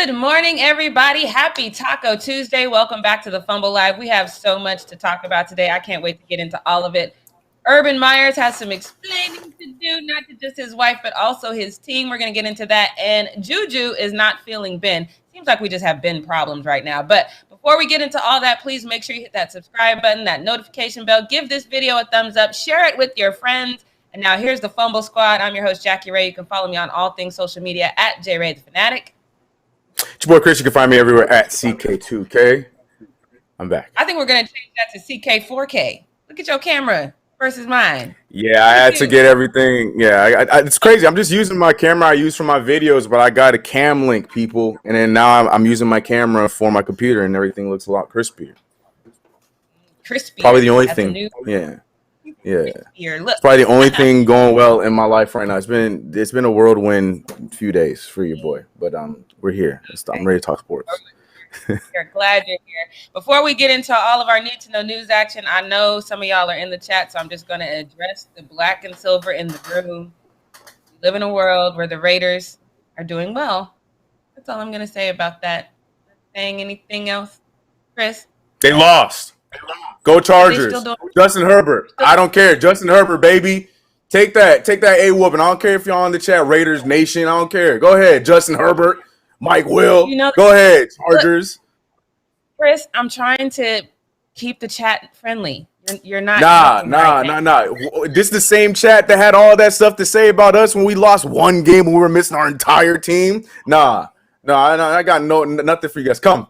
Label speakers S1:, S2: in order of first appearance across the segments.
S1: Good morning, everybody. Happy Taco Tuesday. Welcome back to the Fumble Live. We have so much to talk about today. I can't wait to get into all of it. Urban Myers has some explaining to do, not to just his wife, but also his team. We're going to get into that. And JuJu is not feeling Ben. Seems like we just have Ben problems right now. But before we get into all that, please make sure you hit that subscribe button, that notification bell. Give this video a thumbs up. Share it with your friends. And now here's the Fumble Squad. I'm your host, Jackie Ray. You can follow me on all things social media at JRayTheFanatic.
S2: It's your boy Chris. You can find me everywhere at CK2K. I'm back.
S1: I think we're going to change that to CK4K. Look at your camera versus mine.
S2: Yeah, I had to get everything. Yeah, it's crazy. I'm just using my camera I use for my videos, but I got a cam link, people. And then now I'm using my camera for my computer, and everything looks a lot crispier.
S1: Crispy.
S2: Probably the only thing. Yeah.
S1: Look.
S2: It's probably the only thing going well in my life right now. It's been a whirlwind few days for your boy, but we're here. I'm ready to talk sports.
S1: We're glad you're here. Before we get into all of our need to know news action, I know some of y'all are in the chat, so I'm just going to address the black and silver in the room. We live in a world where the Raiders are doing well. That's all I'm going to say about that. Saying anything else, Chris?
S2: They lost. Go Chargers. Justin Herbert. I don't care. Justin Herbert, baby. Take that A-whooping. I don't care if y'all on the chat. Raiders Nation. I don't care. Go ahead. Justin Herbert. Mike Will. Go ahead. Chargers.
S1: Chris, I'm trying to keep the chat friendly. You're not.
S2: Nah. This is the same chat that had all that stuff to say about us when we lost one game when we were missing our entire team. Nah. I got nothing for you guys. Come.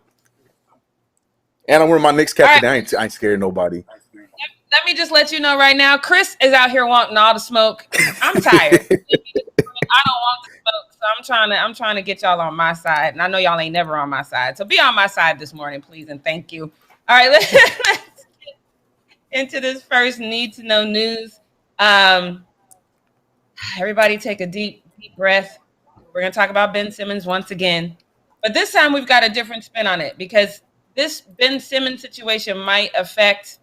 S2: And I'm wearing my Knicks cap today. I ain't scared of nobody.
S1: Let me just let you know right now, Chris is out here wanting all the smoke. I'm tired. I don't want the smoke, so I'm trying to get y'all on my side. And I know y'all ain't never on my side. So be on my side this morning, please, and thank you. All right, let's get into this first need to know news. Everybody take a deep breath. We're gonna talk about Ben Simmons once again. But this time we've got a different spin on it because this Ben Simmons situation might affect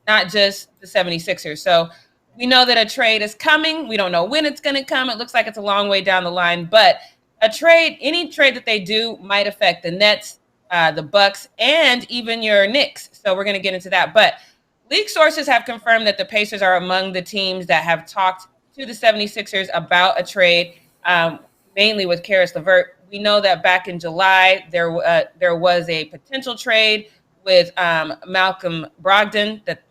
S1: not just the 76ers. So we know that a trade is coming. We don't know when it's going to come. It looks like it's a long way down the line. But any trade that they do might affect the Nets, the Bucks, and even your Knicks. So we're going to get into that. But league sources have confirmed that the Pacers are among the teams that have talked to the 76ers about a trade, mainly with Caris LeVert. We know that back in July, there was a potential trade with Malcolm Brogdon that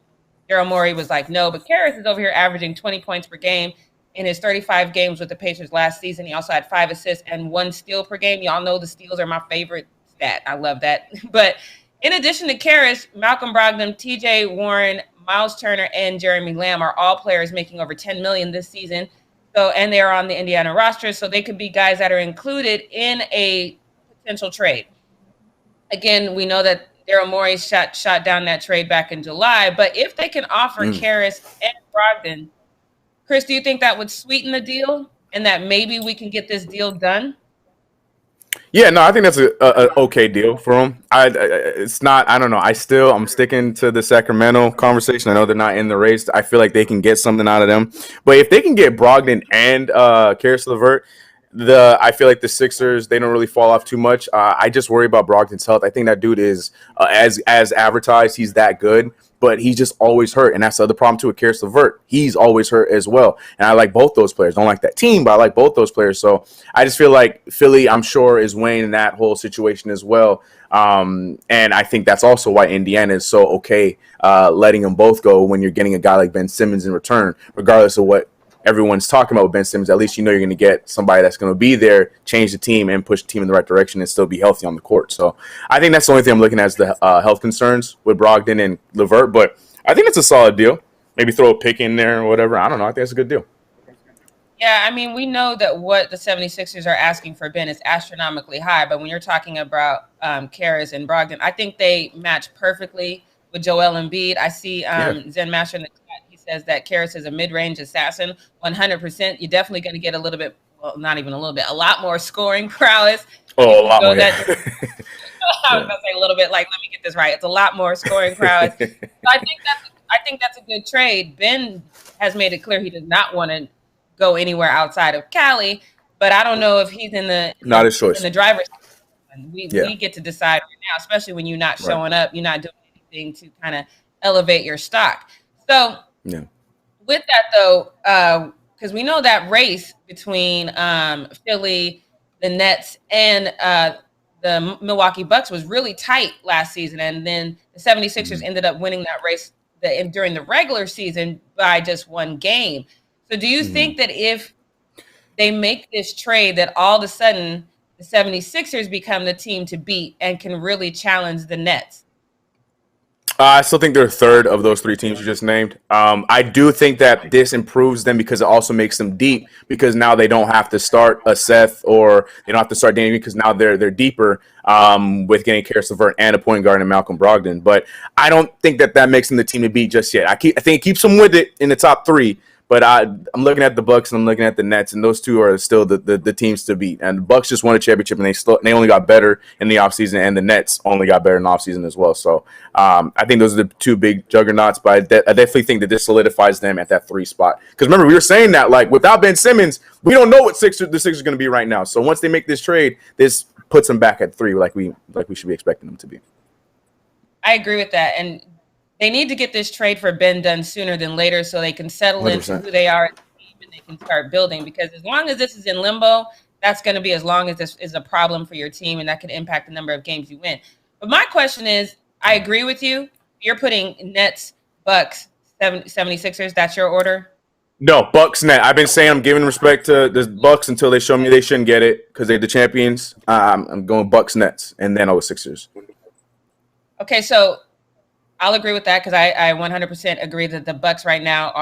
S1: Daryl Morey was like, no, but Caris is over here averaging 20 points per game in his 35 games with the Pacers last season. He also had 5 assists and 1 steal per game. Y'all know the steals are my favorite stat. I love that. But in addition to Caris, Malcolm Brogdon, TJ Warren, Miles Turner, and Jeremy Lamb are all players making over $10 million this season. So, and they are on the Indiana roster, so they could be guys that are included in a potential trade. Again, we know that Daryl Morey shot down that trade back in July, but if they can offer Caris and Brogdon, Chris, do you think that would sweeten the deal and that maybe we can get this deal done?
S2: Yeah, no, I think that's a okay deal for them. It's not. I don't know. I'm sticking to the Sacramento conversation. I know they're not in the race. I feel like they can get something out of them. But if they can get Brogdon and Caris LeVert, I feel like the Sixers, they don't really fall off too much. I just worry about Brogdon's health. I think that dude is as advertised. He's that good. But he's just always hurt. And that's the other problem, too, with Caris LeVert. He's always hurt as well. And I like both those players. Don't like that team, but I like both those players. So I just feel like Philly, I'm sure, is weighing that whole situation as well. And I think that's also why Indiana is so okay letting them both go when you're getting a guy like Ben Simmons in return, regardless of what everyone's talking about with Ben Simmons. At least you know you're going to get somebody that's going to be there, change the team, and push the team in the right direction and still be healthy on the court. So I think that's the only thing I'm looking at is the health concerns with Brogdon and LeVert. But I think it's a solid deal. Maybe throw a pick in there or whatever. I don't know. I think it's a good deal.
S1: Yeah, I mean, we know that what the 76ers are asking for Ben is astronomically high. But when you're talking about Caris and Brogdon, I think they match perfectly with Joel Embiid. I see Zen Master in the chat. Says that Caris is a mid-range assassin, 100%. You're definitely going to get a little bit, well, not even a little bit, a lot more scoring prowess.
S2: Oh, a lot more.
S1: I was going to say a little bit, like, let me get this right. It's a lot more scoring prowess. So I think that's a good trade. Ben has made it clear he does not want to go anywhere outside of Cali, but I don't know if he's in the
S2: not his choice
S1: in the driver's seat. happen. We
S2: Yeah.
S1: we get to decide right now, especially when you're not
S2: Right.
S1: showing up, you're not doing anything to kind of elevate your stock. So
S2: Yeah.
S1: with that though, because we know that race between Philly, the Nets, and the Milwaukee Bucks was really tight last season, and then the 76ers ended up winning that race during the regular season by just one game. So do you think that if they make this trade, that all of a sudden the 76ers become the team to beat and can really challenge the Nets?
S2: I still think they're third of those three teams you just named. I do think that this improves them because it also makes them deep, because now they don't have to start a Seth, or they don't have to start Danny, because now they're deeper with getting Karis LeVert and a point guard in Malcolm Brogdon. But I don't think that makes them the team to beat just yet. I think it keeps them with it in the top three. But I'm looking at the Bucks and I'm looking at the Nets, and those two are still the teams to beat. And the Bucks just won a championship, and they only got better in the offseason, and the Nets only got better in the offseason as well. So I think those are the two big juggernauts. But I definitely think that this solidifies them at that 3 spot. Because remember, we were saying that like without Ben Simmons, we don't know what the Sixers are going to be right now. So once they make this trade, this puts them back at 3, like we should be expecting them to be.
S1: I agree with that, and they need to get this trade for Ben done sooner than later so they can settle
S2: 100%.
S1: into who they are as a team and they can start building. Because as long as this is in limbo, that's going to be as long as this is a problem for your team, and that could impact the number of games you win. But my question is, I agree with you. You're putting Nets, Bucks, 76ers. That's your order?
S2: No, Bucks, Net. I've been saying I'm giving respect to the Bucks until they show me they shouldn't get it because they're the champions. I'm going Bucks, Nets, and then Sixers.
S1: Okay, so I'll agree with that because I 100% agree that the Bucks right now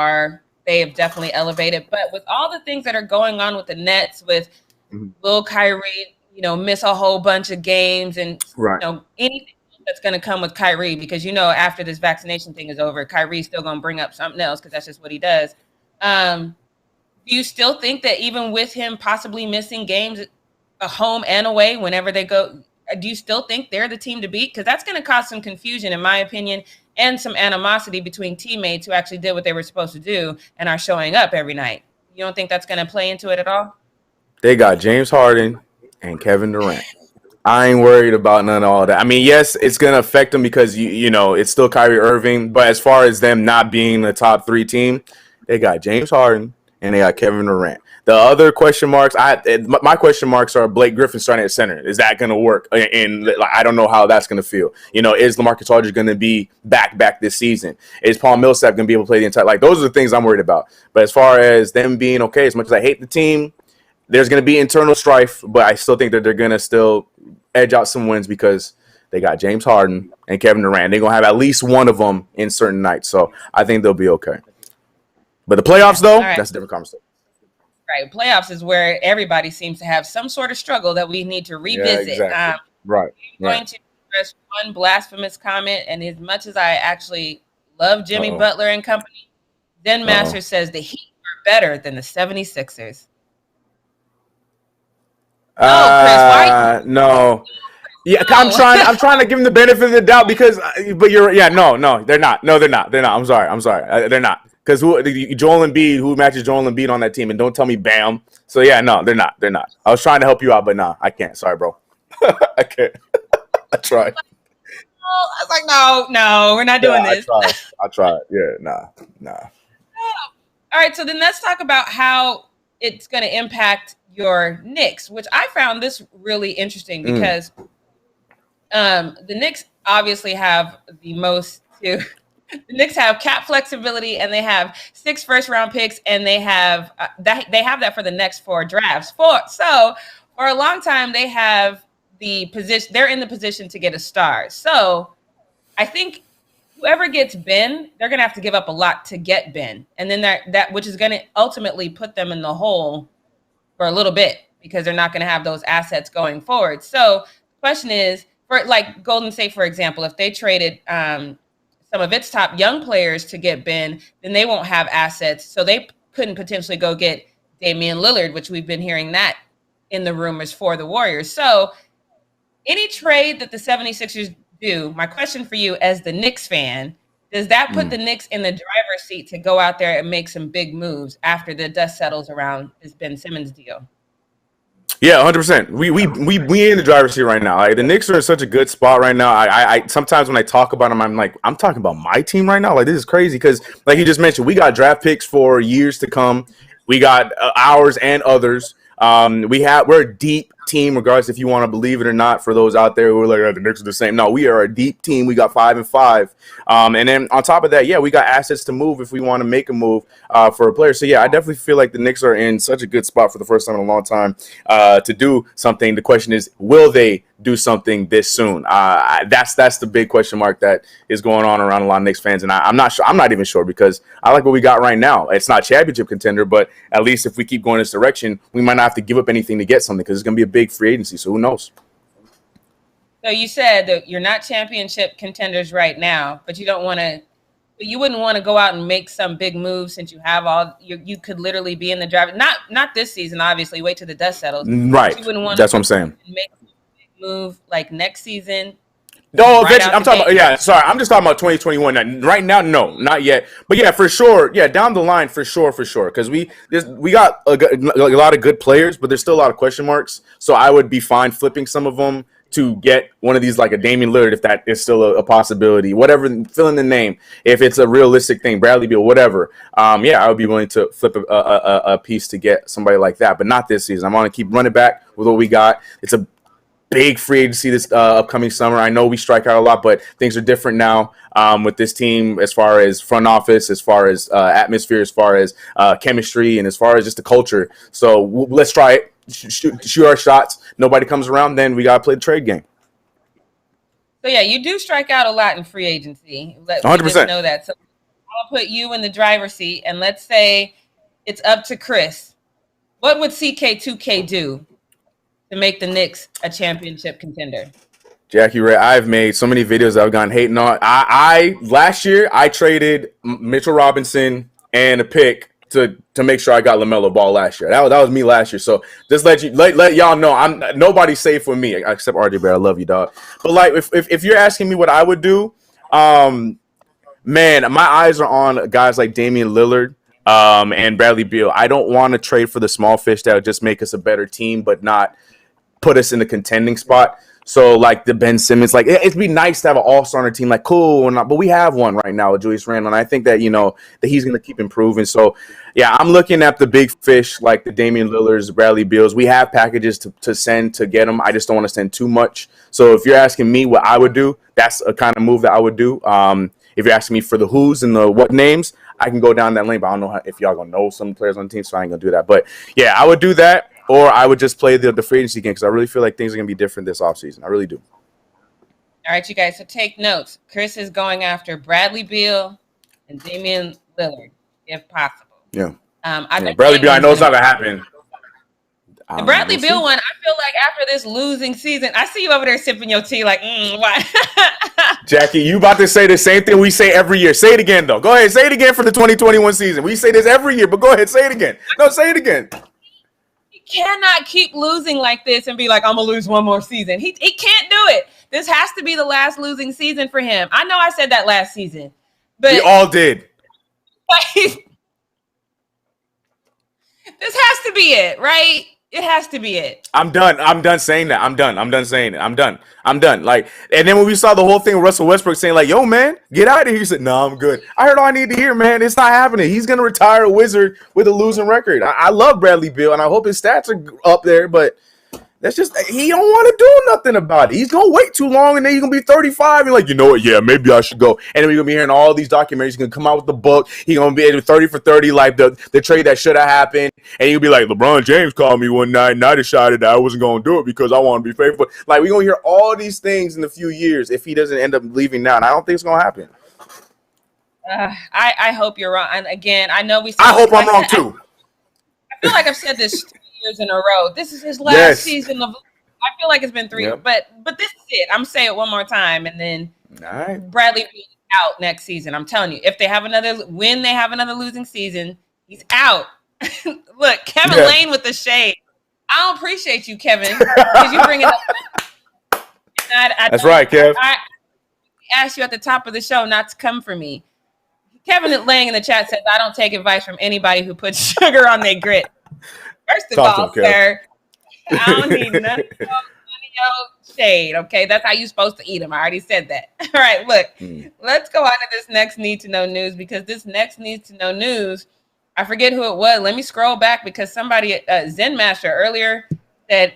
S1: they have definitely elevated. But with all the things that are going on with the Nets, with Lil Kyrie, miss a whole bunch of games, and anything that's going to come with Kyrie, because after this vaccination thing is over, Kyrie's still going to bring up something else because that's just what he does. Do you still think that even with him possibly missing games, a home and away, whenever they go, do you still think they're the team to beat? Because that's going to cause some confusion, in my opinion, and some animosity between teammates who actually did what they were supposed to do and are showing up every night. You don't think that's going to play into it at all?
S2: They got James Harden and Kevin Durant. I ain't worried about none of all that. I mean, yes, it's going to affect them because, it's still Kyrie Irving. But as far as them not being the top 3 team, they got James Harden and they got Kevin Durant. The other question marks, my question marks are Blake Griffin starting at center. Is that going to work? And I don't know how that's going to feel. Is LaMarcus Aldridge going to be back this season? Is Paul Millsap going to be able to play the entire? Those are the things I'm worried about. But as far as them being okay, as much as I hate the team, there's going to be internal strife. But I still think that they're going to still edge out some wins because they got James Harden and Kevin Durant. They're going to have at least one of them in certain nights. So I think they'll be okay. But the playoffs, though, that's a different conversation.
S1: Right. Playoffs is where everybody seems to have some sort of struggle that we need to revisit.
S2: Yeah, exactly.
S1: I'm going to express one blasphemous comment, and as much as I actually love Jimmy Butler and company, Zen Master says the Heat are better than the 76ers.
S2: No. Yeah, I'm trying to give him the benefit of the doubt because, but no, they're not. No, they're not. I'm sorry. They're not. Because Joel Embiid, who matches Joel Embiid on that team, and don't tell me Bam. So yeah, no, they're not. I was trying to help you out, but nah, I can't. Sorry, bro. I can't. I tried.
S1: I was like, no, we're not doing this.
S2: I tried. Yeah, nah.
S1: All right, so then let's talk about how it's going to impact your Knicks, which I found this really interesting because the Knicks obviously have the most to. The Knicks have cap flexibility, and they have 6 first-round picks, and they have that for the next 4 drafts. So for a long time, they have the position. They're in the position to get a star. So I think whoever gets Ben, they're going to have to give up a lot to get Ben, and then that which is going to ultimately put them in the hole for a little bit because they're not going to have those assets going forward. So the question is, for like Golden State, for example, if they traded some of its top young players to get Ben, then they won't have assets. So they couldn't potentially go get Damian Lillard, which we've been hearing that in the rumors for the Warriors. So any trade that the 76ers do, my question for you as the Knicks fan, does that put the Knicks in the driver's seat to go out there and make some big moves after the dust settles around this Ben Simmons deal?
S2: Yeah, 100%. We in the driver's seat right now. Like, the Knicks are in such a good spot right now. I sometimes when I talk about them, I'm like, I'm talking about my team right now. Like, this is crazy because, like you just mentioned, we got draft picks for years to come. We got ours and others. We're a deep team, regardless if you want to believe it or not. For those out there who are like, oh, the Knicks are the same. No, we are a deep team. We got 5-5. And then on top of that, yeah, we got assets to move if we want to make a move for a player. So yeah, I definitely feel like the Knicks are in such a good spot for the first time in a long time to do something. The question is, will they do something this soon? That's the big question mark that is going on around a lot of Knicks fans, and I'm not sure. I'm not even sure because I like what we got right now. It's not championship contender, but at least if we keep going this direction, we might not have to give up anything to get something because it's going to be a big free agency. So who knows?
S1: So you said that you're not championship contenders right now, but you don't want to. You wouldn't want to go out and make some big move since you have all. You could literally be in the drive. Not this season, obviously. Wait till the dust settles.
S2: Right.
S1: You wouldn't want.
S2: That's what I'm saying.
S1: Make a big move like next season.
S2: No, right I'm talking about. Yeah, sorry, I'm just talking about 2021. Right now, no, not yet. But yeah, for sure. Yeah, down the line, for sure. Because we got a lot of good players, but there's still a lot of question marks. So I would be fine flipping some of them to get one of these, like a Damian Lillard, if that is still a possibility. Whatever, fill in the name. If it's a realistic thing, Bradley Beal, whatever. Yeah, I would be willing to flip a piece to get somebody like that, but not this season. I'm going to keep running back with what we got. It's a big free agency this upcoming summer. I know we strike out a lot, but things are different now with this team as far as front office, as far as atmosphere, as far as chemistry, and as far as just the culture. So let's try it. Shoot our shots. Nobody comes around, then we got to play the trade game.
S1: So, yeah, you do strike out a lot in free agency.
S2: 100%.
S1: Just know that. So I'll put you in the driver's seat, and let's say it's up to Chris. What would CK2K do to make the Knicks a championship contender?
S2: Jackie Ray, I've made so many videos that I've gotten hating on. Last year I traded Mitchell Robinson and a pick to make sure I got LaMelo Ball last year. That was me last year. So just let y'all know I'm nobody's safe with me except RJ Bear. I love you, dog. But like if you're asking me what I would do, man, my eyes are on guys like Damian Lillard and Bradley Beal. I don't want to trade for the small fish that would just make us a better team, but not put us in the contending spot. So like the Ben Simmons, like it'd be nice to have an all-star on our team, like cool, but we have one right now with Julius Randle, and I think that that he's going to keep improving. So yeah, I'm looking at the big fish like the Damian Lillards, Bradley Beals. We have packages to send to get them. I just don't want to send too much. So if you're asking me what I would do, that's a kind of move that I would do. If you're asking me for the who's and the what names, I can go down that lane, but I don't know if y'all gonna know some players on the team, so I ain't gonna do that. But yeah, I would do that. Or I would just play the free agency game because I really feel like things are going to be different this offseason. I really do.
S1: All right, you guys, so take notes. Chris is going after Bradley Beal and Damian Lillard, if possible.
S2: Yeah. Bradley Beal, I know it's not going to happen.
S1: The Bradley Beal one, I feel like after this losing season, I see you over there sipping your tea like, why?
S2: Jackie, you about to say the same thing we say every year. Say it again, though. Go ahead. Say it again for the 2021 season. We say this every year, but go ahead. Say it again. No, say it again.
S1: Cannot keep losing like this and be like, I'm gonna lose one more season. He can't do it. This has to be the last losing season for him. I know I said that last season, but
S2: we all did.
S1: This has to be it, right? It has to be it.
S2: I'm done. I'm done saying that. I'm done saying it. I'm done. Like, and then when we saw the whole thing with Russell Westbrook saying like, yo, man, get out of here. He said, no, I'm good. I heard all I need to hear, man. It's not happening. He's going to retire a Wizard with a losing record. I love Bradley Beal, and I hope his stats are up there, but that's just, he don't want to do nothing about it. He's going to wait too long, and then he's going to be 35. You're like, you know what? Yeah, maybe I should go. And then we're going to be hearing all these documentaries. He's going to come out with the book. He's going to be 30 for 30, like the trade that should have happened. And he'll be like, LeBron James called me one night, and I decided that I wasn't going to do it because I want to be faithful. Like, we're going to hear all these things in a few years if he doesn't end up leaving now. And I don't think it's going to happen.
S1: I hope you're wrong. And again, I know we.
S2: I hope I'm wrong, too.
S1: I feel like I've said this 3 years in a row. This is his last season of. I feel like it's been 3, but this is it. I'm saying it one more time, and then Bradley Beal out next season. I'm telling you, if they have when they have another losing season, he's out. Look, Kevin Lane with the shade. I don't appreciate you, Kevin, because you bring it up.
S2: That's right, Kev.
S1: I asked you at the top of the show not to come for me. Kevin Lane in the chat says, I don't take advice from anybody who puts sugar on their grit. First of all, sir, I don't need none of your shade. Okay, that's how you're supposed to eat them. I already said that. All right, look, let's go on to this next need to know news, because this next needs to know news, I forget who it was. Let me scroll back, because somebody, Zen Master, earlier said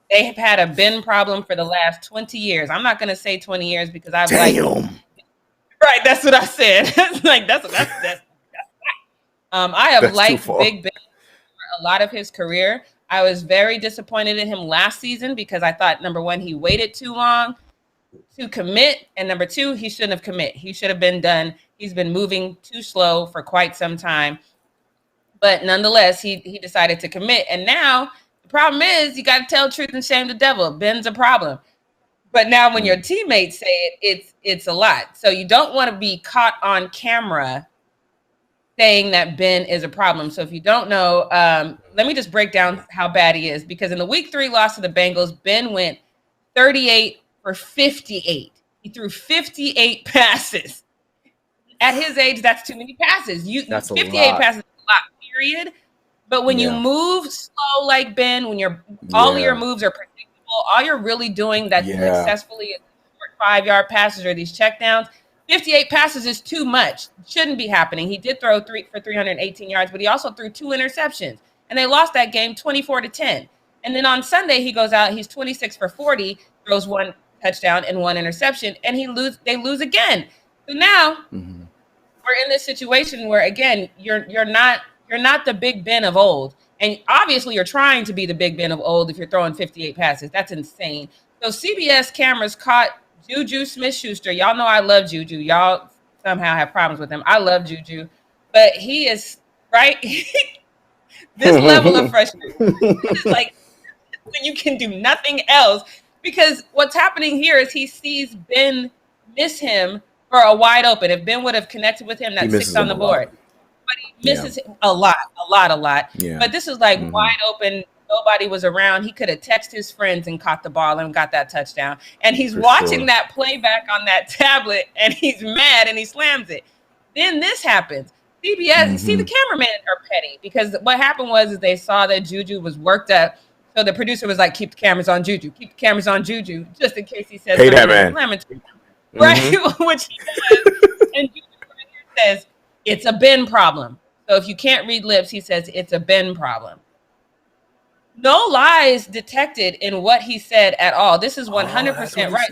S1: they have had a bin problem for the last 20 years. I'm not going to say 20 years because I've right. That's what I said. Like that's. I have liked Big Ben for a lot of his career. I was very disappointed in him last season because I thought, number one, he waited too long to commit, and number two, he shouldn't have commit. He should have been done. He's been moving too slow for quite some time. But nonetheless, he decided to commit. And now the problem is you got to tell the truth and shame the devil. Ben's a problem. But now when your teammates say it's a lot. So you don't want to be caught on camera saying that Ben is a problem. So if you don't know, let me just break down how bad he is. Because in the week 3 loss to the Bengals, Ben went 38 for 58. He threw 58 passes. At his age, that's too many passes. That's 58 passes is a lot, period. But when you move slow like Ben, when all of your moves are predictable, all you're really doing that successfully is short 5-yard passes or these checkdowns. 58 passes is too much. Shouldn't be happening. He did throw 3 for 318 yards, but he also threw 2 interceptions. And they lost that game 24-10. And then on Sunday, he goes out, he's 26 for 40, throws 1 touchdown and 1 interception, and they lose again. So now we're in this situation where, again, you're not the Big Ben of old. And obviously you're trying to be the Big Ben of old if you're throwing 58 passes. That's insane. So CBS cameras caught JuJu Smith-Schuster. Y'all know I love JuJu. Y'all somehow have problems with him. I love JuJu. But he is, right? This level of frustration is like when you can do nothing else. Because what's happening here is he sees Ben miss him for a wide open. If Ben would have connected with him, that's 6 on the board. But he misses a lot. Yeah. But this is like wide open. Nobody was around. He could have texted his friends and caught the ball and got that touchdown. And he's watching that playback on that tablet, and he's mad, and he slams it. Then this happens. CBS, you see, the cameramen are petty, because what happened was they saw that JuJu was worked up. So the producer was like, keep the cameras on JuJu. Keep the cameras on JuJu, just in case he says
S2: hey, that man.
S1: Right? Which he does. And JuJu right here says, it's a Ben problem. So if you can't read lips, he says it's a Ben problem. No lies detected in what he said at all. This is 100% right.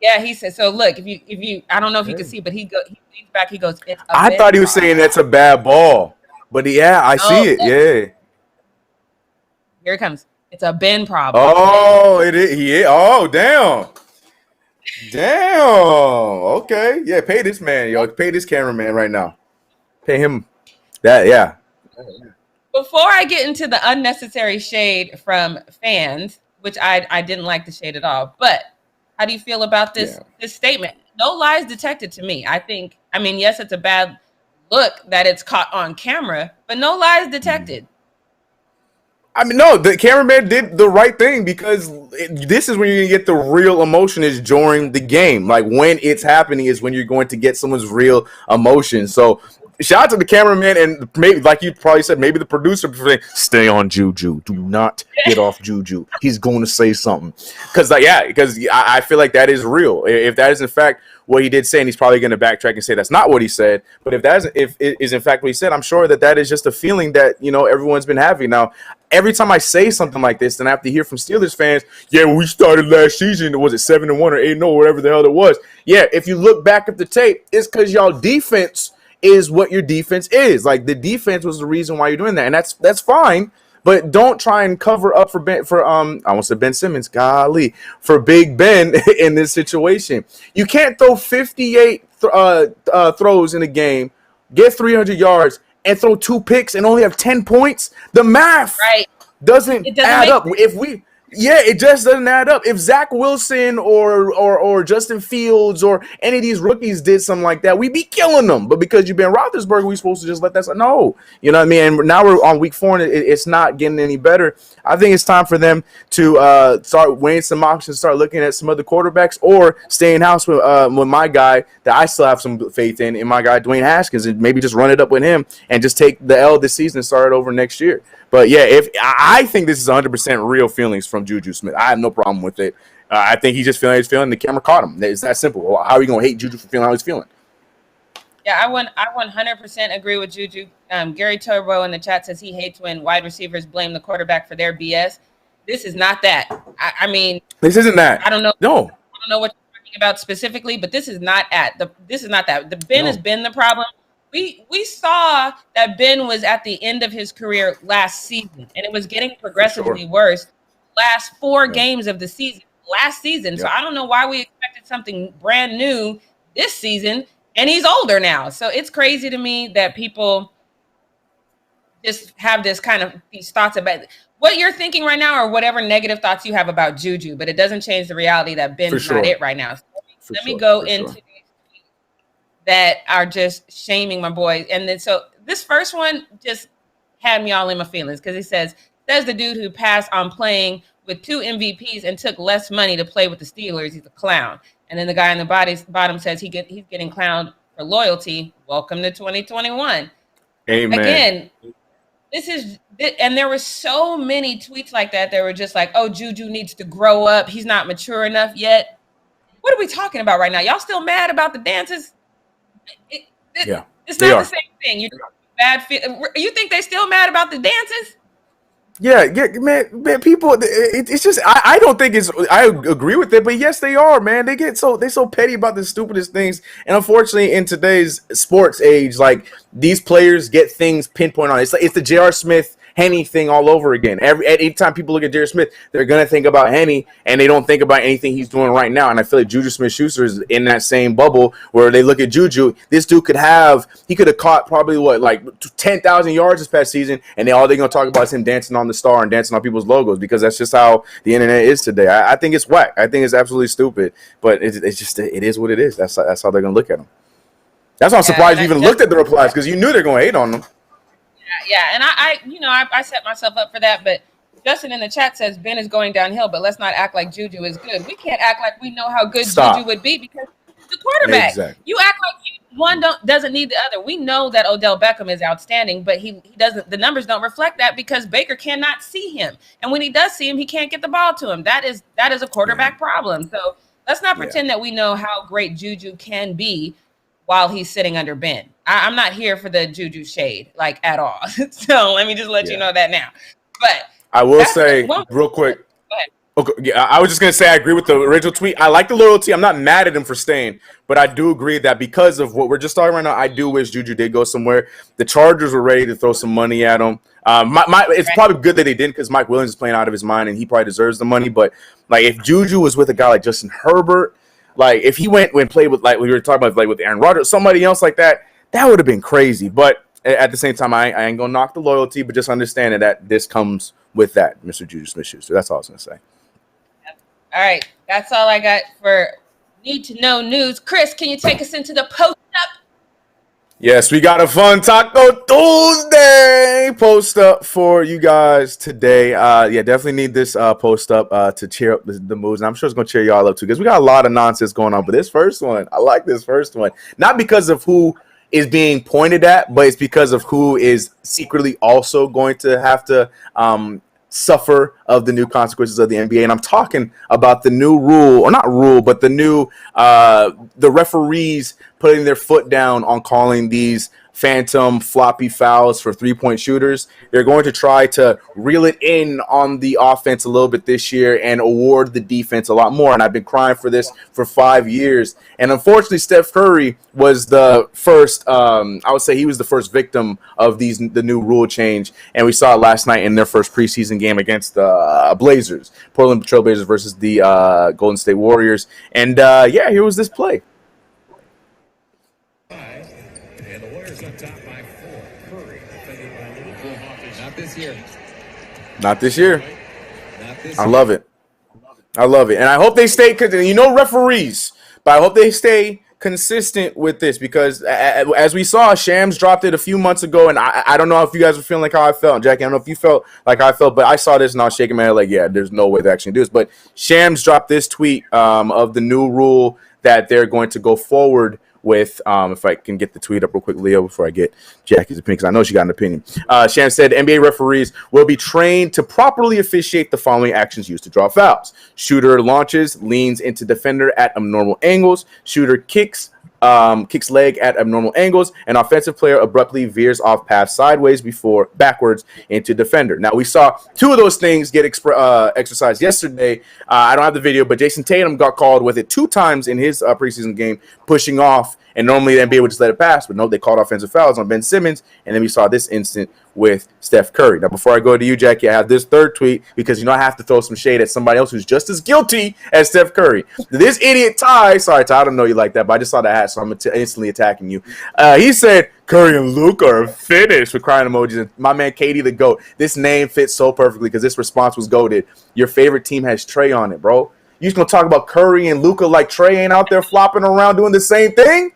S1: Yeah, he said. So look, if you, I don't know if you can see, but he leans back. He goes, it's a
S2: I
S1: Ben
S2: thought he was
S1: problem.
S2: saying that's a bad ball, but I see it. Yeah.
S1: Here it comes. It's a Ben problem.
S2: Oh, it is. Oh, damn. Okay. Yeah, pay this man, yo. Pay this cameraman right now. Pay him that, yeah.
S1: Before I get into the unnecessary shade from fans, which I didn't like the shade at all, but how do you feel about this statement? No lies detected to me. I mean, yes, it's a bad look that it's caught on camera, but no lies detected.
S2: I mean, no, the cameraman did the right thing, because this is when you're going to get the real emotion is during the game. Like, when it's happening is when you're going to get someone's real emotion. So shout out to the cameraman, and maybe, like you probably said, maybe the producer saying, stay on JuJu. Do not get off JuJu. He's going to say something. Because I feel like that is real. If that is, in fact, what he did say, and he's probably going to backtrack and say that's not what he said. But if it is in fact what he said, I'm sure that is just a feeling that, everyone's been having. Now, every time I say something like this, then I have to hear from Steelers fans, when we started last season, was it 7-1 or 8-0, whatever the hell it was? Yeah, if you look back at the tape, it's because y'all defense is what your defense is. Like, the defense was the reason why you're doing that, and that's fine. But don't try and cover up for I almost said Ben Simmons, golly, for Big Ben in this situation. You can't throw 58 throws in a game, get 300 yards, and throw 2 picks and only have 10 points. The math doesn't add up. It just doesn't add up. If Zach Wilson or Justin Fields or any of these rookies did something like that, we'd be killing them. But because you've been Roethlisberger, we're supposed to just let that – no. You know what I mean? And now we're on week 4, and it's not getting any better. I think it's time for them to start weighing some options, start looking at some other quarterbacks, or stay in house with my guy that I still have some faith in my guy Dwayne Haskins, and maybe just run it up with him and just take the L this season and start it over next year. But yeah, if I think this is 100% real feelings from JuJu Smith, I have no problem with it. I think he's just feeling his feeling. The camera caught him. It's that simple. How are you gonna hate JuJu for feeling how he's feeling?
S1: Yeah, I 100% agree with JuJu. Gary Turbo in the chat says he hates when wide receivers blame the quarterback for their BS. This is not that. I mean,
S2: this isn't that.
S1: I don't know.
S2: No,
S1: I don't know what you're talking about specifically, but this is not this is not that. The Ben has been the problem. We saw that Ben was at the end of his career last season, and it was getting progressively worse. Last 4 games of the season, last season. So I don't know why we expected something brand new this season. And he's older now. So it's crazy to me that people just have this kind of these thoughts about what you're thinking right now or whatever negative thoughts you have about JuJu, but it doesn't change the reality that Ben's not it right now. So let me go into these tweets that are just shaming my boy. And then so this first one just had me all in my feelings because he says the dude who passed on playing with 2 MVPs and took less money to play with the Steelers. He's a clown. And then the guy in the bottom says he's getting clowned for loyalty. Welcome to 2021.
S2: Amen.
S1: Again, and there were so many tweets like that. They were just like, oh, JuJu needs to grow up. He's not mature enough yet. What are we talking about right now? Y'all still mad about the dances? It's not the same thing. You think they still mad about the dances?
S2: Yeah, man, people. It's just I don't think it's. I agree with it, but yes, they are, man. They're so petty about the stupidest things, and unfortunately, in today's sports age, like these players get things pinpoint on. It's the J.R. Smith Henny thing all over again. Every time people look at J.R. Smith, they're gonna think about Henny, and they don't think about anything he's doing right now. And I feel like JuJu Smith-Schuster is in that same bubble where they look at JuJu. This dude could have caught probably 10,000 yards this past season, and all they're gonna talk about is him dancing on the star and dancing on people's logos because that's just how the internet is today. I think it's whack. I think it's absolutely stupid, but it is what it is. That's how they're gonna look at him. That's why I'm surprised you even looked at the replies because you knew they're gonna hate on them.
S1: Yeah, and I set myself up for that, but Justin in the chat says Ben is going downhill, but let's not act like JuJu is good. We can't act like we know how good JuJu would be because the quarterback.
S2: Exactly.
S1: You act like one doesn't need the other. We know that Odell Beckham is outstanding, but he doesn't. The numbers don't reflect that because Baker cannot see him, and when he does see him, he can't get the ball to him. That is a quarterback problem. So let's not pretend that we know how great JuJu can be while he's sitting under Ben. I'm not here for the JuJu shade, like, at all. So let me just let you know that now. But
S2: I will say real quick.
S1: Go ahead.
S2: Okay, yeah, I was just gonna say I agree with the original tweet. I like the loyalty. I'm not mad at him for staying, but I do agree that because of what we're just talking right now, I do wish JuJu did go somewhere. The Chargers were ready to throw some money at him. It's probably good that they didn't because Mike Williams is playing out of his mind and he probably deserves the money. But like, if JuJu was with a guy like Justin Herbert, like if he went and played with, like we were talking about, like with Aaron Rodgers, somebody else like that, that would have been crazy. But at the same time, I ain't gonna knock the loyalty, but just understand that this comes with that, Mr. JuJu Smith-Schuster. That's all I was gonna say.
S1: All right, that's all I got for need to know news. Chris, can you take us into the post up?
S2: Yes, we got a fun Taco Tuesday post up for you guys today. Definitely need this post up to cheer up the moods. And I'm sure it's going to cheer y'all up too because we got a lot of nonsense going on. But this first one, I like this first one. Not because of who is being pointed at, but it's because of who is secretly also going to have to suffer of the new consequences of the NBA. And I'm talking about the new rule, or not rule, but the new the referees putting their foot down on calling these phantom floppy fouls for three-point shooters. They're going to try to reel it in on the offense a little bit this year and award the defense a lot more. And I've been crying for this for 5 years. And unfortunately, Steph Curry was the first, I would say he was the first victim of the new rule change. And we saw it last night in their first preseason game against the Blazers, Portland Trail Blazers versus the Golden State Warriors. And here was this play.
S3: And the Warriors up top by 4. Curry defended by Not this year.
S2: Not this year. I love it. I love it. And I hope they stay, referees, but I hope they stay consistent with this because as we saw, Shams dropped it a few months ago, and I don't know if you guys were feeling like how I felt. Jackie, I don't know if you felt like I felt, but I saw this and I was shaking my head like, yeah, there's no way they actually do this. But Shams dropped this tweet of the new rule that they're going to go forward with, if I can get the tweet up real quick, Leo, before I get Jackie's opinion, because I know she got an opinion. Shannon said NBA referees will be trained to properly officiate the following actions used to draw fouls. Shooter launches, leans into defender at abnormal angles. Shooter kicks leg at abnormal angles. An offensive player abruptly veers off path sideways before backwards into defender. Now, we saw two of those things get exercised yesterday. I don't have the video, but Jason Tatum got called with it 2 times in his preseason game, pushing off. And normally the NBA would just let it pass, but no, they called offensive fouls on Ben Simmons. And then we saw this instant with Steph Curry. Now, before I go to you, Jackie, I have this third tweet because, I have to throw some shade at somebody else who's just as guilty as Steph Curry. This idiot Ty, sorry, Ty, I don't know you like that, but I just saw the hat, so I'm instantly attacking you. He said, Curry and Luke are finished with crying emojis. And my man, Katie the GOAT. This name fits so perfectly because this response was goated. Your favorite team has Trey on it, bro. You just going to talk about Curry and Luka like Trey ain't out there flopping around doing the same thing?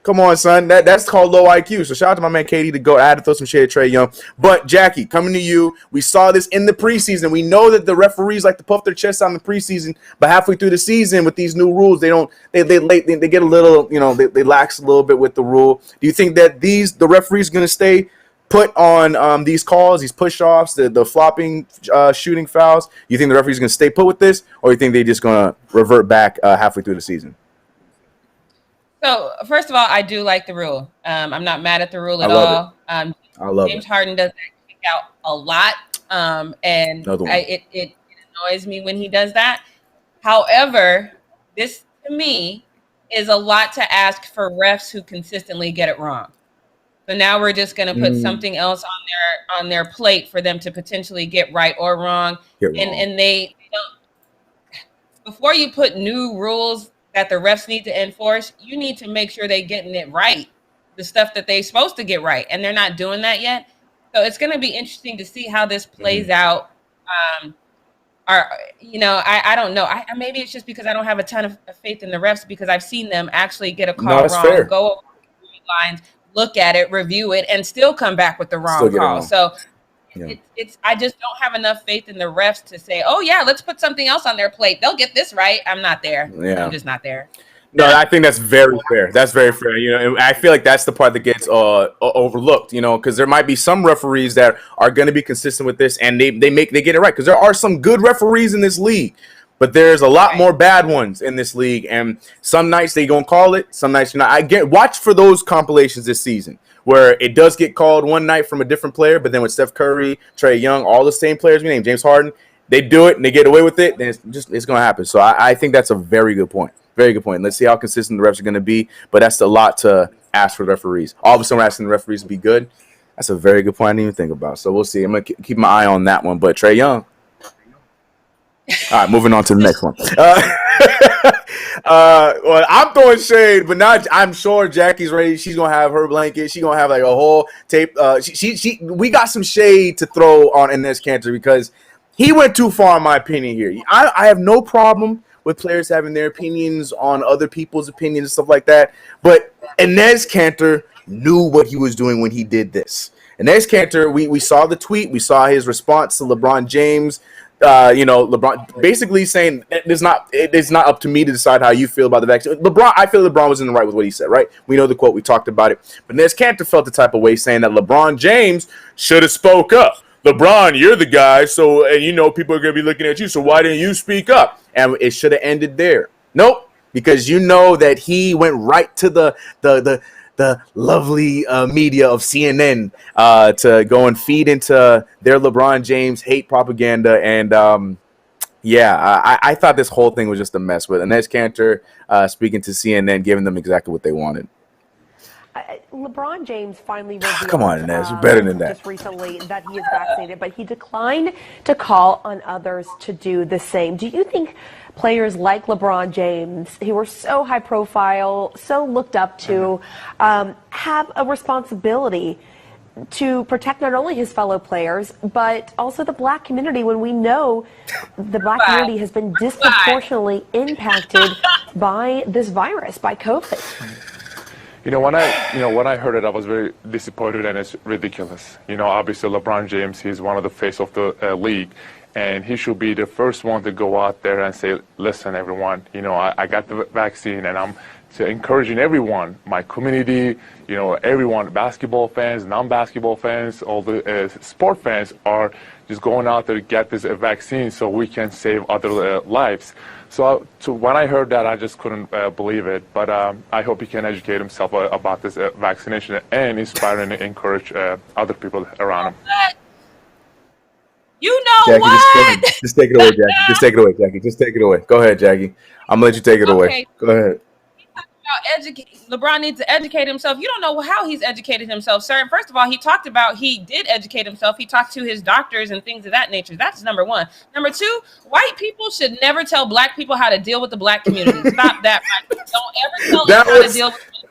S2: Come on, son. That's called low IQ. So shout out to my man Katie to go. I had to throw some shade at Trae Young. But Jackie, coming to you, we saw this in the preseason. We know that the referees like to puff their chests out in the preseason, but halfway through the season with these new rules, they get a little, they lax a little bit with the rule. Do you think that the referees are going to stay put on these calls, these push-offs, the flopping shooting fouls? Do you think the referees are going to stay put with this, or do you think they're just going to revert back halfway through the season?
S1: So, first of all, I do like the rule. I'm not mad at the rule at all.
S2: I love
S1: James Harden does that kick out a lot, and it annoys me when he does that. However, this, to me, is a lot to ask for refs who consistently get it wrong. So now we're just going to put something else on their plate for them to potentially get right or wrong. And they don't. Before you put new rules that the refs need to enforce, you need to make sure they're getting it right, the stuff that they're supposed to get right, and they're not doing that yet. So it's going to be interesting to see how this plays out. I don't know. Maybe it's just because I don't have a ton of faith in the refs, because I've seen them actually get a call wrong, fair. Go over the lines, look at it, review it, and still come back with the wrong call. So I just don't have enough faith in the refs to say, oh yeah, let's put something else on their plate. They'll get this right. I'm not there. Yeah. I'm just not there.
S2: No, I think that's very fair. That's very fair. And I feel like that's the part that gets overlooked, because there might be some referees that are going to be consistent with this, and they get it right, because there are some good referees in this league, but there's a lot more bad ones in this league, and some nights they gonna call it, some nights you're not. Watch for those compilations this season where it does get called one night from a different player, but then with Steph Curry, Trae Young, all the same players we named, James Harden, they do it and they get away with it, then it's going to happen. So I think that's a very good point. Very good point. Let's see how consistent the refs are going to be, but that's a lot to ask for the referees. All of a sudden we're asking the referees to be good. That's a very good point I didn't even think about. So we'll see. I'm going to keep my eye on that one. But Trae Young. All right, moving on to the next one. Well, I'm throwing shade, but now I'm sure Jackie's ready. She's gonna have her blanket. She's gonna have like a whole tape. We got some shade to throw on Enes Kanter because he went too far, in my opinion. Here, I have no problem with players having their opinions on other people's opinions and stuff like that. But Enes Kanter knew what he was doing when he did this. Enes Kanter, we saw the tweet. We saw his response to LeBron James. LeBron basically saying it's not up to me to decide how you feel about the vaccine. I feel LeBron was in the right with what he said, right? We know the quote, we talked about it. But Enes Kanter felt the type of way saying that LeBron James should have spoke up. LeBron, you're the guy, so people are going to be looking at you, so why didn't you speak up? And it should have ended there. Nope, because that he went right to the lovely media of CNN to go and feed into their LeBron James hate propaganda. And, I thought this whole thing was just a mess with Enes Kanter speaking to CNN, giving them exactly what they wanted.
S4: LeBron James finally revealed,
S2: come on, Enes, you're better than that.
S4: Just recently that he is vaccinated, but he declined to call on others to do the same. Do you think players like LeBron James, who were so high profile, so looked up to, have a responsibility to protect not only his fellow players, but also the black community, when we know the black community has been disproportionately impacted by this virus, by COVID?
S5: When I heard it, I was very disappointed, and it's ridiculous. Obviously LeBron James, he's one of the face of the league, and he should be the first one to go out there and say, listen, everyone, I got the vaccine and I'm to encouraging everyone, my community, you know, everyone, basketball fans, non-basketball fans, all the sport fans are just going out there to get this vaccine so we can save other lives. So when I heard that, I just couldn't believe it. But I hope he can educate himself about this vaccination and inspire and encourage other people around him.
S1: You know
S2: Jackie,
S1: what?
S2: Just take it away, Jackie. Just take it away, Jackie. Just take it away. Go ahead, Jackie. I'm gonna let you take it away. Go ahead.
S1: LeBron needs to educate himself. You don't know how he's educated himself, sir. And first of all, he talked about he did educate himself. He talked to his doctors and things of that nature. That's number one. Number two, white people should never tell black people how to deal with the black community. Stop that. Don't ever tell them how to deal with it.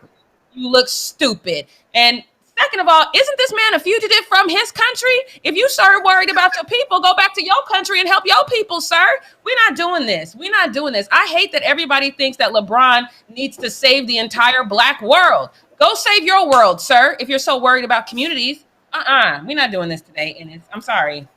S1: You look stupid. And second of all, isn't this man a fugitive from his country? If you so worried about your people, go back to your country and help your people, sir. We're not doing this. We're not doing this. I hate that everybody thinks that LeBron needs to save the entire black world. Go save your world, sir, if you're so worried about communities. We're not doing this today, Enes. I'm sorry.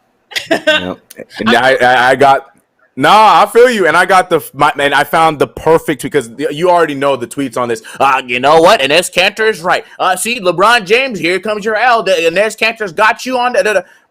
S2: I got... No, I feel you, and I got and I found the perfect, because you already know the tweets on this. You know what? Enes Kanter is right. See, LeBron James, here comes your L. Enes Kanter's got you on.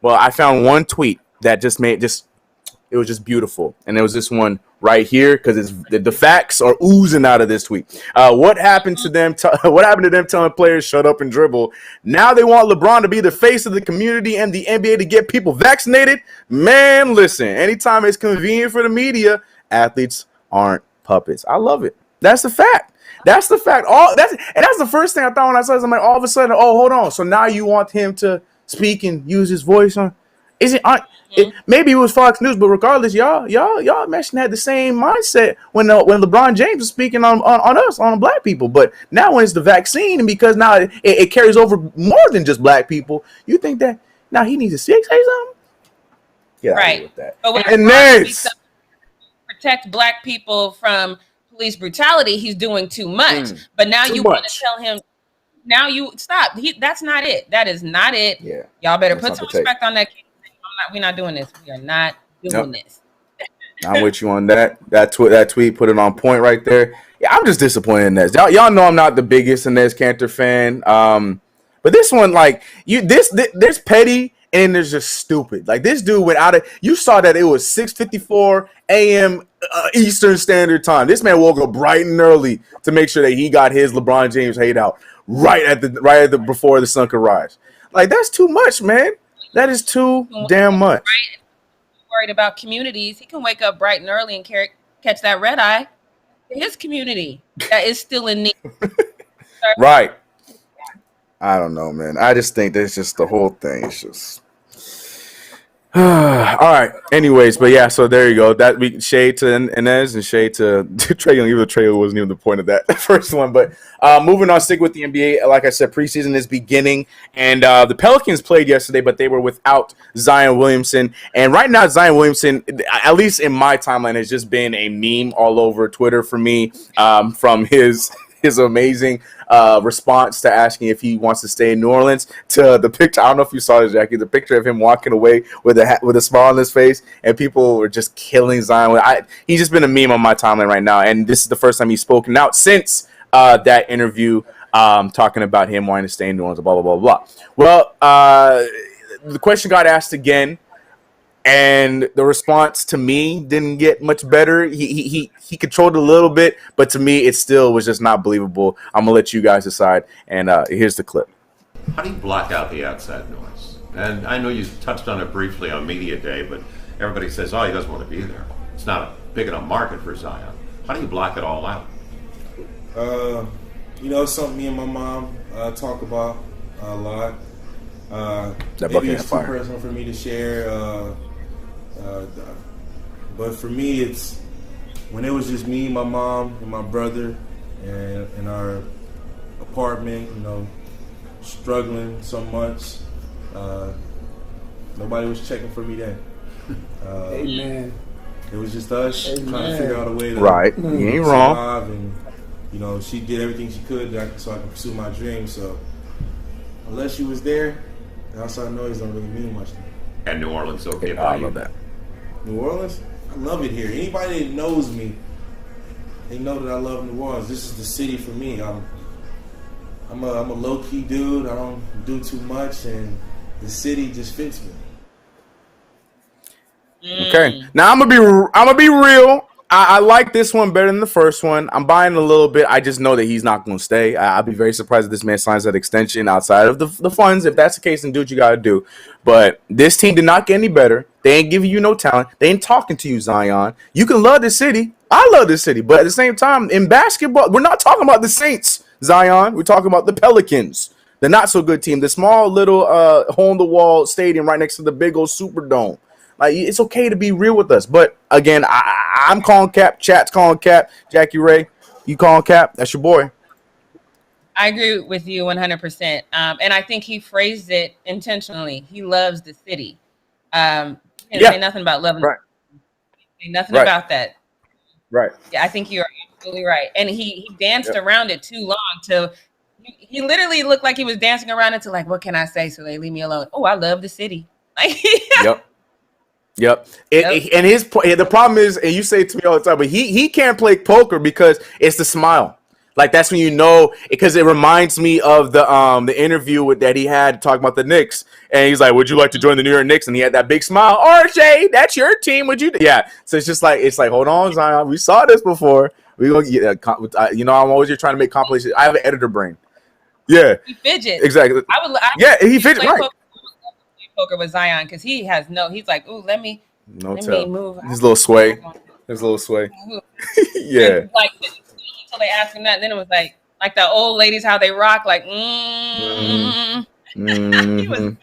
S2: Well, I found one tweet that it was just beautiful, and it was this one right here, because it's the facts are oozing out of this tweet. What happened to them? What happened to them telling players shut up and dribble? Now they want LeBron to be the face of the community and the NBA to get people vaccinated. Man, listen. Anytime it's convenient for the media, athletes aren't puppets. I love it. That's the fact. That's the fact. That's the first thing I thought when I saw this. I'm like, all of a sudden, oh, hold on. So now you want him to speak and use his voice on? Maybe it was Fox News, but regardless, y'all mentioned had the same mindset when LeBron James was speaking on us, on black people. But now when it's the vaccine, and because now it carries over more than just black people, you think that now he needs to say something? Get out of here with that.
S1: But
S2: and next,
S1: protect black people from police brutality, he's doing too much. But now you want to tell him, now you stop. That's not it. That is not it.
S2: Yeah.
S1: Y'all better put some respect on that. We're not doing this. We are not doing this.
S2: I'm with you on that. That tweet put it on point right there. Yeah, I'm just disappointed in this. Y'all know I'm not the biggest Enes Kanter fan. But this one, like there's petty and there's just stupid. Like this dude went out of. You saw that it was 6:54 a.m. Eastern Standard Time. This man woke up bright and early to make sure that he got his LeBron James hate out right at the before the sun could rise. Like that's too much, man. That is too damn much.
S1: Right. Worried about communities. He can wake up bright and early and catch that red eye. His community that is still in need.
S2: Right. I don't know, man. I just think that's just the whole thing. It's just all right. Anyways, but yeah, so there you go. That we shade to Enes and shade to Trae Young. Even though Trae wasn't even the point of that first one. But moving on, stick with the NBA. Like I said, preseason is beginning, and the Pelicans played yesterday, but they were without Zion Williamson. And right now, Zion Williamson, at least in my timeline, has just been a meme all over Twitter for me from his amazing response to asking if he wants to stay in New Orleans to the picture. I don't know if you saw it, Jackie, the picture of him walking away with a smile on his face, and people were just killing Zion. He's just been a meme on my timeline right now, and this is the first time he's spoken out since that interview talking about him wanting to stay in New Orleans, blah, blah, blah, blah. Well, the question got asked again, and the response to me didn't get much better. He controlled it a little bit, but to me, it still was just not believable. I'm going to let you guys decide, and here's the clip.
S6: How do you block out the outside noise? And I know you touched on it briefly on Media Day, but everybody says, oh, he doesn't want to be there. It's not a big enough market for Zion. How do you block it all out?
S7: It's something me and my mom talk about a lot.
S2: That
S7: maybe it's too personal for me to share. But for me, it's when it was just me, my mom, and my brother, and in our apartment, struggling so much. Nobody was checking for me then.
S8: Amen.
S7: It was just us trying to figure out a way to
S2: You ain't wrong.
S7: And she did everything she could so I could pursue my dream. So unless she was there, the outside noise don't really mean much to me.
S6: And New Orleans,
S2: I love that.
S7: New Orleans, I love it here. Anybody that knows me they know that I love New Orleans. This is the city for me. I'm a low key dude. I don't do too much, and the city just fits me.
S2: Okay, now I'm gonna be real. I like this one better than the first one. I'm buying a little bit. I just know that he's not going to stay. I'd be very surprised if this man signs that extension outside of the funds. If that's the case, then do what you got to do. But this team did not get any better. They ain't giving you no talent. They ain't talking to you, Zion. You can love this city. I love this city. But at the same time, in basketball, we're not talking about the Saints, Zion. We're talking about the Pelicans, the not-so-good team, the small little hole-in-the-wall stadium right next to the big old Superdome. Like, it's okay to be real with us. But, again, I'm calling cap. Chat's calling cap. Jackie Ray, you calling cap. That's your boy.
S1: I agree with you 100%. And I think he phrased it intentionally. He loves the city. He didn't say nothing about loving
S2: right.
S1: Say nothing about that.
S2: Right.
S1: Yeah, I think you're absolutely right. And he danced around it too long to he literally looked like he was dancing around it to like, what can I say so they leave me alone? Oh, I love the city. Like,
S2: Yep. And the problem is, and you say it to me all the time, but he can't play poker because it's the smile. Like, that's when you know, because it reminds me of the interview that he had talking about the Knicks, and he's like, "Would you like to join the New York Knicks?" And he had that big smile. RJ, that's your team. Would you? Yeah. So it's like, hold on, Zion. We saw this before. We gonna, I'm always here trying to make compilations. I have an editor brain. Yeah.
S1: He fidgets.
S2: Exactly. He fidgets right.
S1: Poker with Zion because he has he's like, ooh, let me move
S2: his little sway. Yeah.
S1: Like until they asked him that, and then it was like the old ladies how they rock, like he was nervous.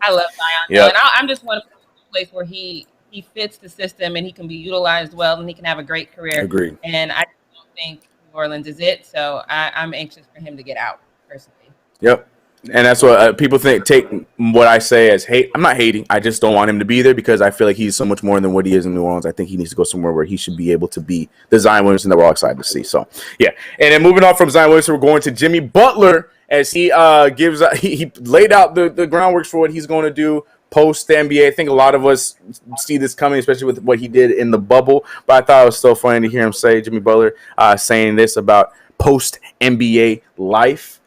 S1: I love Zion.
S2: Yep.
S1: And I'm just one of the place where he fits the system and he can be utilized well and he can have a great career.
S2: Agreed.
S1: And I don't think New Orleans is it, so I'm anxious for him to get out personally.
S2: Yep. And that's what people take what I say as hate. I'm not hating. I just don't want him to be there because I feel like he's so much more than what he is in New Orleans. I think he needs to go somewhere where he should be able to be the Zion Williamson that we're all excited to see. So, yeah. And then moving on from Zion Williamson, we're going to Jimmy Butler as he he laid out the groundwork for what he's going to do post the NBA. I think a lot of us see this coming, especially with what he did in the bubble. But I thought it was so funny to hear him say, Jimmy Butler, saying this about post NBA life.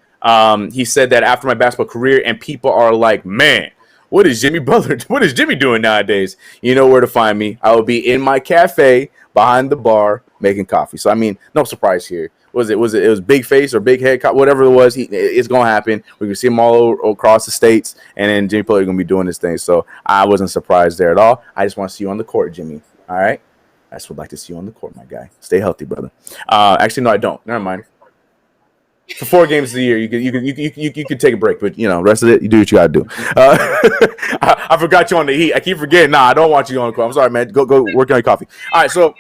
S2: He said that after my basketball career, and people are like, man, what is Jimmy doing nowadays? You know where to find me. I will be in my cafe behind the bar making coffee. So, I mean, no surprise here. It was big face or big head, whatever it was. It's going to happen. We're going to see him all across the states, and then Jimmy Butler is going to be doing this thing. So I wasn't surprised there at all. I just want to see you on the court, Jimmy. All right? I just would like to see you on the court, my guy. Stay healthy, brother. Actually, no, I don't. Never mind. For 4 games of the year, you could take a break, but rest of it, you do what you gotta do. I forgot you on the Heat. I keep forgetting. Nah, I don't want you on the court. I'm sorry, man. Go work on your coffee. All right, so,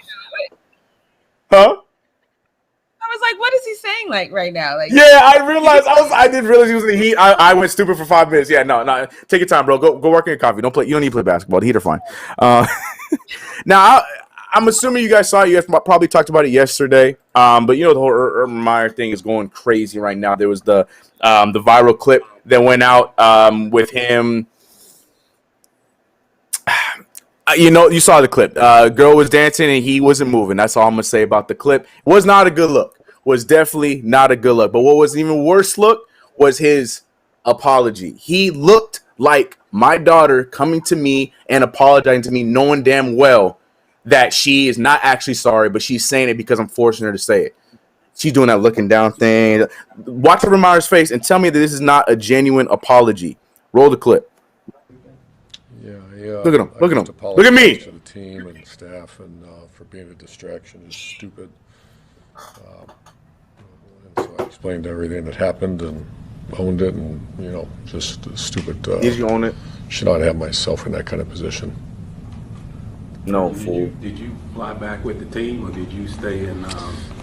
S2: huh?
S1: I was like, what is he saying like right now? Like,
S2: yeah, I didn't realize he was in the Heat. I went stupid for 5 minutes. Yeah, no, take your time, bro. Go work on your coffee. You don't need to play basketball. The Heat are fine. Now. I'm assuming you guys saw it. You guys probably talked about it yesterday. But the whole Urban Meyer thing is going crazy right now. There was the viral clip that went out with him. You saw the clip. Girl was dancing and he wasn't moving. That's all I'm gonna say about the clip. It was not a good look. Was definitely not a good look. But what was an even worse look was his apology. He looked like my daughter coming to me and apologizing to me, knowing damn well that she is not actually sorry, but she's saying it because I'm forcing her to say it. She's doing that looking down thing. Watch Urban Meyer's face and tell me that this is not a genuine apology. Roll the clip.
S9: Yeah.
S2: Look at him. Look at him. Look at me.
S9: To the team and staff and for being a distraction is stupid. And so I explained everything that happened and owned it, and just stupid.
S2: Did you own it?
S9: Should not have myself in that kind of position.
S2: No, fool.
S10: Did you fly back with the team, or did you stay in?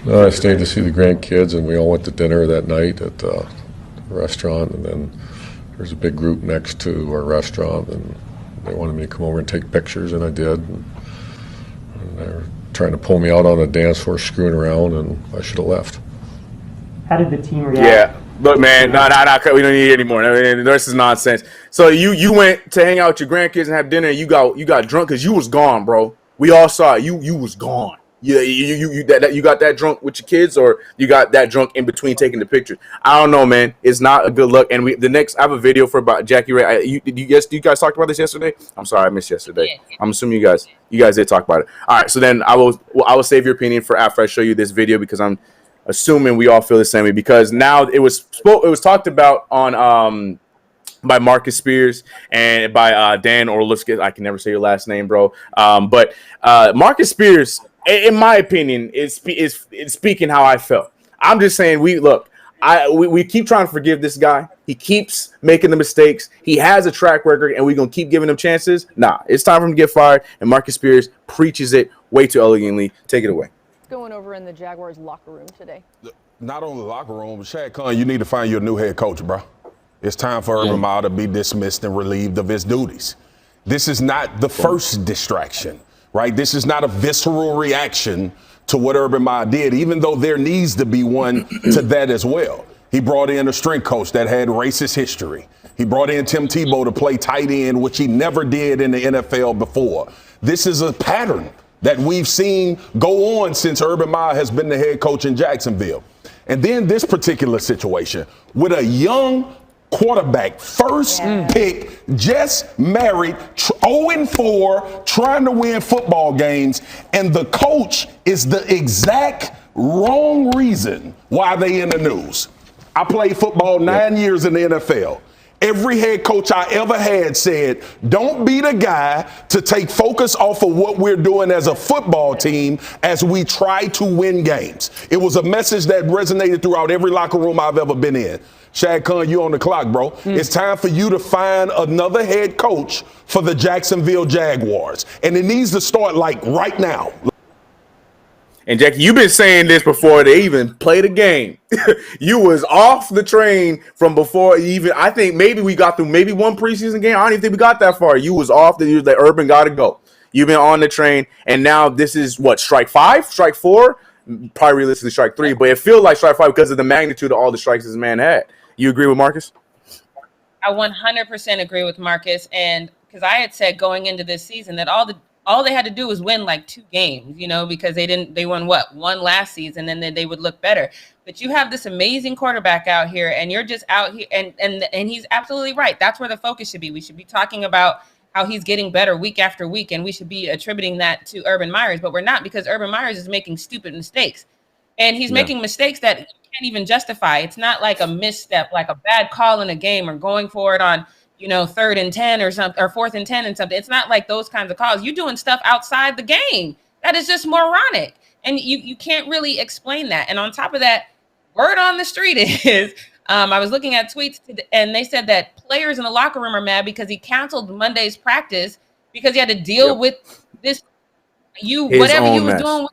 S9: No, I stayed to see the grandkids, and we all went to dinner that night at the restaurant. And then there's a big group next to our restaurant, and they wanted me to come over and take pictures, and I did. And they were trying to pull me out on a dance floor, screwing around, and I should have left.
S11: How did the team react?
S2: Yeah. Look, man, no, we don't need it anymore. This is nonsense. So you went to hang out with your grandkids and have dinner, and you got drunk because you was gone, bro. We all saw it. You was gone. You got that drunk with your kids, or you got that drunk in between taking the picture. I don't know, man. It's not a good look. And I have a video for about Jackie Ray. You guys talked about this yesterday? I'm sorry, I missed yesterday. I'm assuming you guys did talk about it. All right, so then I will save your opinion for after I show you this video, because I'm assuming we all feel the same way, because now it was talked about on by Marcus Spears and by Dan Orlovsky. I can never say your last name, bro. But Marcus Spears, in my opinion, is speaking how I felt. I'm just saying, we keep trying to forgive this guy. He keeps making the mistakes. He has a track record, and we're going to keep giving him chances. Nah, it's time for him to get fired, and Marcus Spears preaches it way too elegantly. Take it away.
S12: Going over in the Jaguars locker room today.
S13: Not only the locker room, but Shad Khan, you need to find your new head coach, bro. It's time for Urban Meyer to be dismissed and relieved of his duties. This is not the first distraction, right? This is not a visceral reaction to what Urban Meyer did, even though there needs to be one to that as well. He brought in a strength coach that had racist history. He brought in Tim Tebow to play tight end, which he never did in the NFL before. This is a pattern that we've seen go on since Urban Meyer has been the head coach in Jacksonville. And then this particular situation with a young quarterback, first pick, just married, 0-4, trying to win football games, and the coach is the exact wrong reason why they in the news. I played football 9 years in the NFL. Every head coach I ever had said, don't be the guy to take focus off of what we're doing as a football team as we try to win games. It was a message that resonated throughout every locker room I've ever been in. Shad Khan, you on the clock, bro. It's time for you to find another head coach for the Jacksonville Jaguars. And it needs to start like right now.
S2: And Jackie, you've been saying this before they even played a game. You was off the train from before even. I think maybe we got through maybe one preseason game. I don't even think we got that far. You was off. You was like, Urban got to go. You've been on the train, and now this is what, strike 5, strike 4, probably realistically strike 3. But it feels like strike 5 because of the magnitude of all the strikes this man had. You agree with Marcus?
S1: I 100% agree with Marcus, and because I had said going into this season that all they had to do was win like 2 games, because they won one last season, and then they would look better. But you have this amazing quarterback out here, and you're just out here, and he's absolutely right. That's where the focus should be. We should be talking about how he's getting better week after week, and we should be attributing that to Urban Meyer, but we're not, because Urban Meyer is making stupid mistakes, and he's making mistakes that you can't even justify. It's not like a misstep, like a bad call in a game, or going for it on 3rd and 10 or something, or 4th and 10 and something. It's not like those kinds of calls. You're doing stuff outside the game that is just moronic, and you can't really explain that. And on top of that, word on the street is, I was looking at tweets and they said that players in the locker room are mad because he canceled Monday's practice because he had to deal with this, whatever you was doing,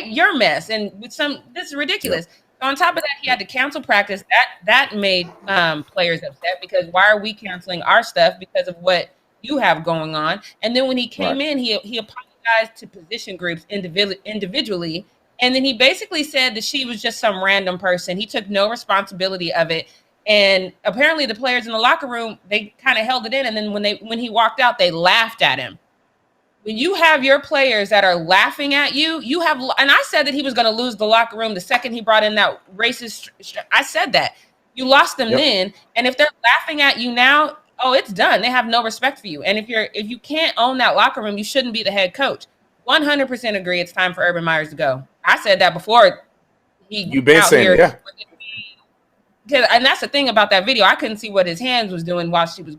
S1: your mess, and with this is ridiculous. On top of that, he had to cancel practice. That made players upset, because why are we canceling our stuff because of what you have going on? And then when he came in, he apologized to position groups individually, and then he basically said that she was just some random person. He took no responsibility of it, and apparently the players in the locker room, they kind of held it in. And then when he walked out, they laughed at him. When you have your players that are laughing at you, and I said that he was going to lose the locker room the second he brought in that racist. I said that. You lost them then, and if they're laughing at you now, it's done. They have no respect for you. And if you can't own that locker room, you shouldn't be the head coach. 100% agree. It's time for Urban Meyer to go. I said that before. You've been saying it, yeah. And that's the thing about that video. I couldn't see what his hands was doing while she was.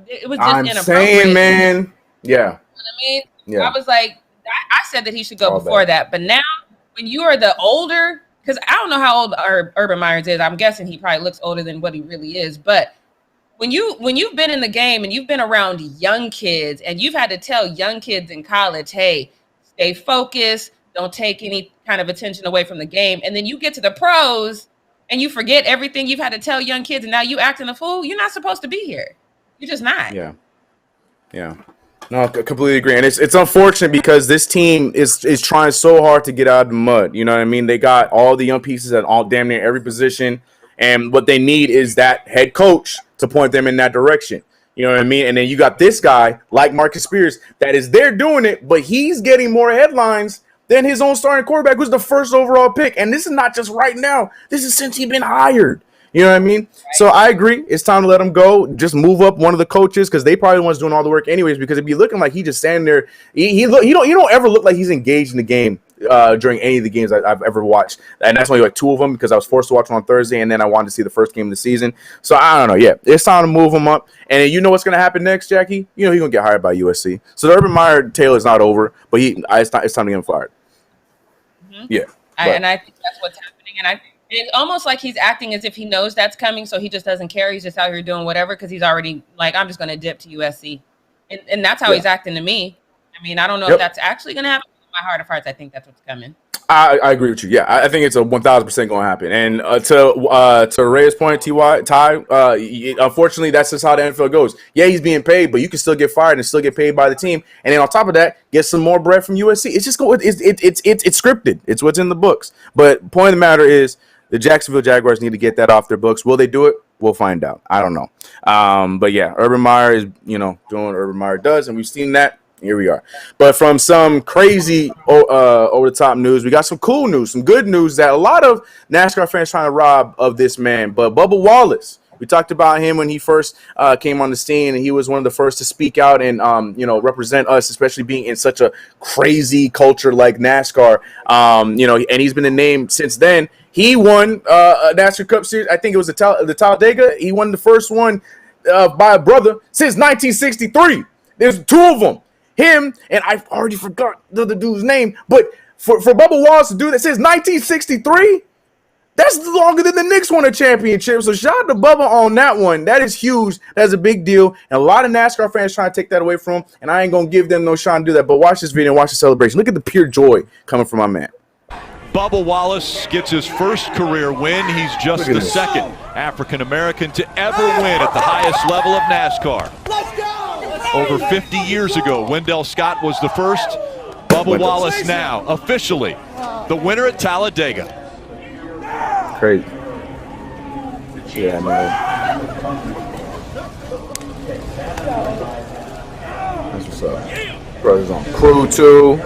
S1: It was just inappropriate.
S2: Saying, man, yeah.
S1: You know what I mean? Yeah. I was like, I said that he should go before that. But now, when you are the older, because I don't know how old Urban Meyer is. I'm guessing he probably looks older than what he really is. But when you've been in the game and you've been around young kids, and you've had to tell young kids in college, hey, stay focused, don't take any kind of attention away from the game, and then you get to the pros and you forget everything you've had to tell young kids, and now you acting a fool, you're not supposed to be here. You're just not.
S2: Yeah. No, I completely agree. And it's unfortunate because this team is trying so hard to get out of the mud. You know what I mean? They got all the young pieces at all damn near every position. And what they need is that head coach to point them in that direction. You know what I mean? And then you got this guy like Marcus Spears that is there doing it, but he's getting more headlines than his own starting quarterback, who's the first overall pick. And this is not just right now. This is since he's been hired. You know what I mean? So I agree. It's time to let him go. Just move up one of the coaches because they probably the ones doing all the work anyways. Because it'd be looking like he just standing there. He don't ever look like he's engaged in the game during any of the games I've ever watched. And that's only like 2 of them because I was forced to watch them on Thursday, and then I wanted to see the first game of the season. So I don't know. Yeah, it's time to move him up. And you know what's going to happen next, Jackie? You know he's going to get hired by USC. So the Urban Meyer tale is not over, but it's time to get him fired.
S1: Mm-hmm.
S2: Yeah.
S1: And I think that's what's happening. And it's almost like he's acting as if he knows that's coming, so he just doesn't care. He's just out here doing whatever because he's already like, I'm just going to dip to USC. And that's how he's acting to me. I mean, I don't know if that's actually going to happen. In my heart of hearts, I think that's what's coming.
S2: I agree with you. Yeah, I think it's a 1,000% going to happen. And to Ray's point, Ty, unfortunately, that's just how the NFL goes. Yeah, he's being paid, but you can still get fired and still get paid by the team. And then on top of that, get some more bread from USC. It's just it's scripted. It's what's in the books. But point of the matter is, the Jacksonville Jaguars need to get that off their books. Will they do it? We'll find out. I don't know. But yeah, Urban Meyer is doing what Urban Meyer does, and we've seen that. Here we are. But from some crazy over-the-top news, we got some cool news, some good news that a lot of NASCAR fans trying to rob of this man. But Bubba Wallace, we talked about him when he first came on the scene, and he was one of the first to speak out and represent us, especially being in such a crazy culture like NASCAR. And he's been the name since then. He won a NASCAR Cup Series. I think it was the Talladega. He won the first one by a brother since 1963. There's 2 of them. Him, and I've already forgot the other dude's name, but for Bubba Wallace to do that since 1963, that's longer than the Knicks won a championship. So shout out to Bubba on that one. That is huge. That's a big deal. And a lot of NASCAR fans trying to take that away from him, and I ain't going to give them no shot to do that. But watch this video and watch the celebration. Look at the pure joy coming from my man.
S14: Bubba Wallace gets his first career win. He's just the second African-American to ever win at the highest level of NASCAR. Let's go! Over 50 years ago, Wendell Scott was the first. Bubba Wallace now officially the winner at Talladega.
S2: Crazy. Yeah, man. That's what's up. Brothers on crew too.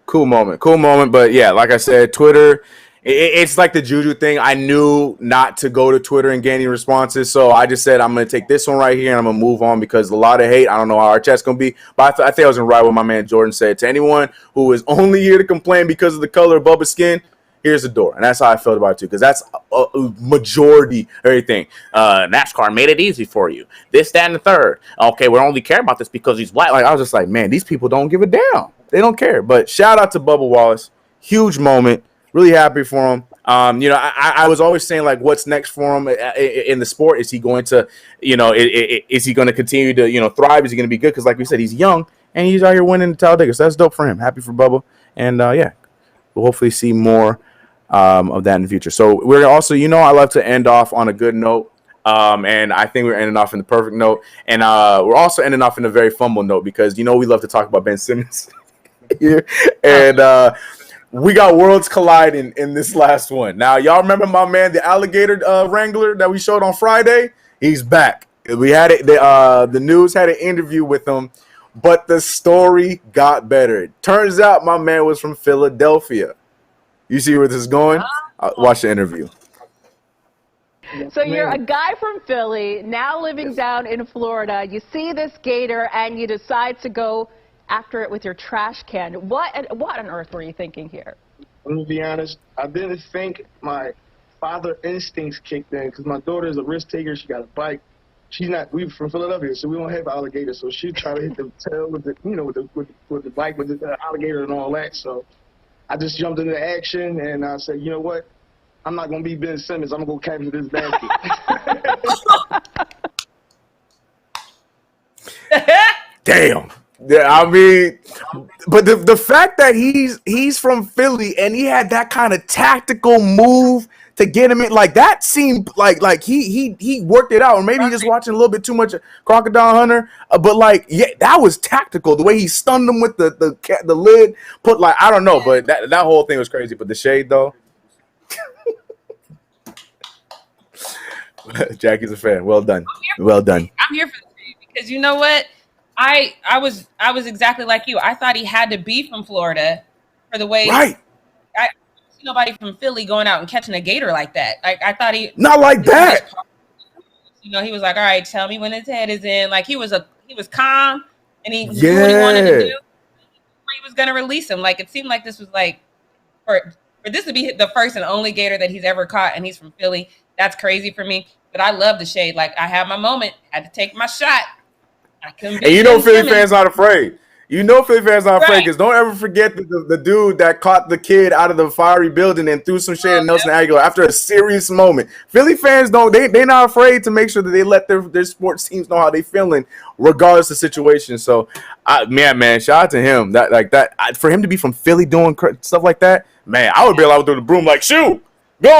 S2: Cool moment. But yeah, like I said, Twitter, it's like the JuJu thing. I knew not to go to Twitter and get any responses, so I just said I'm going to take this one right here and I'm going to move on because a lot of hate. I don't know how our chat's going to be, but I think I was going to ride what my man Jordan said. To anyone who is only here to complain because of the color of Bubba's skin, here's the door. And that's how I felt about it too, because that's a majority of everything. NASCAR made it easy for you. This, that, and the third. Okay, we only care about this because he's black. Like I was just like, man, these people don't give a damn. They don't care. But shout out to Bubba Wallace. Huge moment. Really happy for him. I was always saying, like, what's next for him in the sport? Is he going to, is he going to continue to, thrive? Is he going to be good? Because, like we said, he's young and he's out here winning the Talladega. So that's dope for him. Happy for Bubba. And, we'll hopefully see more of that in the future. So we're also, I love to end off on a good note. And I think we're ending off in the perfect note. And we're also ending off in a very fumble note because, we love to talk about Ben Simmons here. And, we got worlds colliding in this last one. Now, y'all remember my man, the Alligator wrangler that we showed on Friday? He's back. We had it. The news had an interview with him, but the story got better. Turns out my man was from Philadelphia. You see where this is going? Watch the interview.
S15: So you're a guy from Philly, now living down in Florida. You see this gator and you decide to go after it with your trash can. What on earth were you thinking here?
S16: Let me be honest. I didn't think my father instincts kicked in because my daughter is a risk taker. She got a bike. We're from Philadelphia, so we don't have alligators. So she tried to hit the tail with the, with the bike, with the alligator and all that. So I just jumped into action and I said, you know what? I'm not going to be Ben Simmons. I'm going to go capture this basket.
S2: Damn. Yeah, I mean, but the fact that he's from Philly and he had that kind of tactical move to get him in, like that seemed like he worked it out, or maybe he just watching a little bit too much of Crocodile Hunter. But like, yeah, that was tactical. The way he stunned him with the lid, I don't know, but that whole thing was crazy. But the shade though, Jackie's a fan. Well done.
S1: I'm here for the shade because you know what? I was exactly like you. I thought he had to be from Florida for the way.
S2: Right.
S1: I don't see nobody from Philly going out and catching a gator like that. Like I thought he
S2: not like that.
S1: You know, he was like, "All right, tell me when his head is in." Like he was calm and he knew what he wanted to do. He was going to release him. Like it seemed like this was like for this to be the first and only gator that he's ever caught, and he's from Philly. That's crazy for me. But I love the shade. Like I had my moment, had to take my shot. I couldn't be
S2: And you know Philly
S1: Simmons.
S2: fans not afraid. You know Philly fans not afraid because don't ever forget the dude that caught the kid out of the fiery building and threw some shade at Nelson Aguilar after a serious moment. Philly fans they're not afraid to make sure that they let their sports teams know how they feeling regardless of the situation. So, man, shout out to him. For him to be from Philly doing stuff like that, man, I would be allowed to do the broom like, shoot, go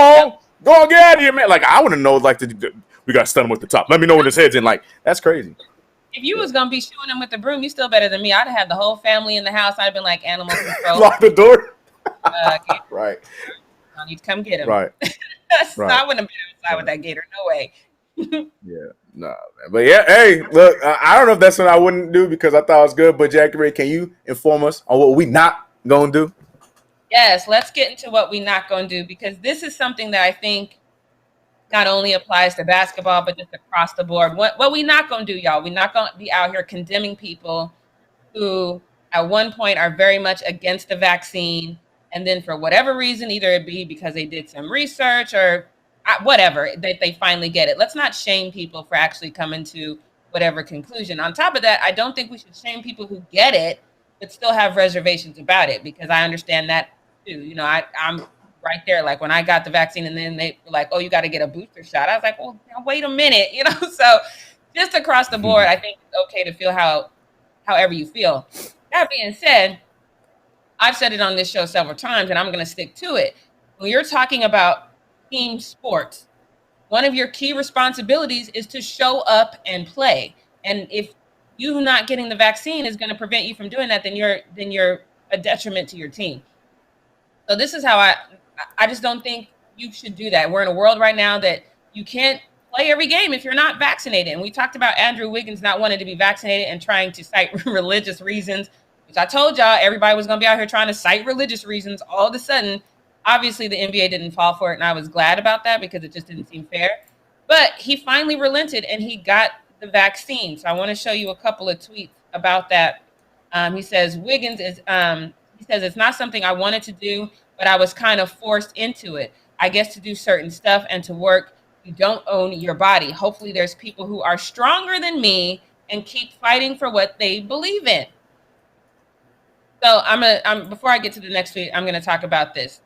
S2: on, get out of here, man. Like I want to know, like we got to stun him with the top. Let me know when his head's in. Like that's crazy.
S1: If you was gonna be shooting him with the broom, you still better than me. I'd have had the whole family in the house. I'd have been like animal control.
S2: Lock the door.
S1: Right. I need to come get him.
S2: Right.
S1: So I wouldn't have been outside with that gator. No way.
S2: Yeah. No, man. But yeah, hey, look, I don't know if that's what I wouldn't do because I thought it was good. But Jackie Ray, can you inform us on what we not gonna do?
S1: Yes, let's get into what we not gonna do because this is something that I think not only applies to basketball, but just across the board. What we not going to do, y'all, we not going to be out here condemning people who at one point are very much against the vaccine. And then for whatever reason, either it be because they did some research or whatever, they finally get it. Let's not shame people for actually coming to whatever conclusion. On top of that, I don't think we should shame people who get it, but still have reservations about it because I understand that too. You know, I'm right there. Like when I got the vaccine and then they were like, oh, you got to get a booster shot. I was like, well, now, wait a minute, you know? So just across the board, I think it's okay to feel however you feel. That being said, I've said it on this show several times and I'm going to stick to it. When you're talking about team sports, one of your key responsibilities is to show up and play. And if you not getting the vaccine is going to prevent you from doing that, then you're a detriment to your team. So this is how I just don't think you should do that. We're in a world right now that you can't play every game if you're not vaccinated. And we talked about Andrew Wiggins not wanting to be vaccinated and trying to cite religious reasons, which I told y'all everybody was going to be out here trying to cite religious reasons. All of a sudden, obviously the NBA didn't fall for it, and I was glad about that because it just didn't seem fair. But he finally relented, and he got the vaccine. So I want to show you a couple of tweets about that. He says, Wiggins is he says, it's not something I wanted to do, but I was kind of forced into it. I guess to do certain stuff and to work, you don't own your body. Hopefully there's people who are stronger than me and keep fighting for what they believe in. So before I get to the next tweet, I'm going to talk about this.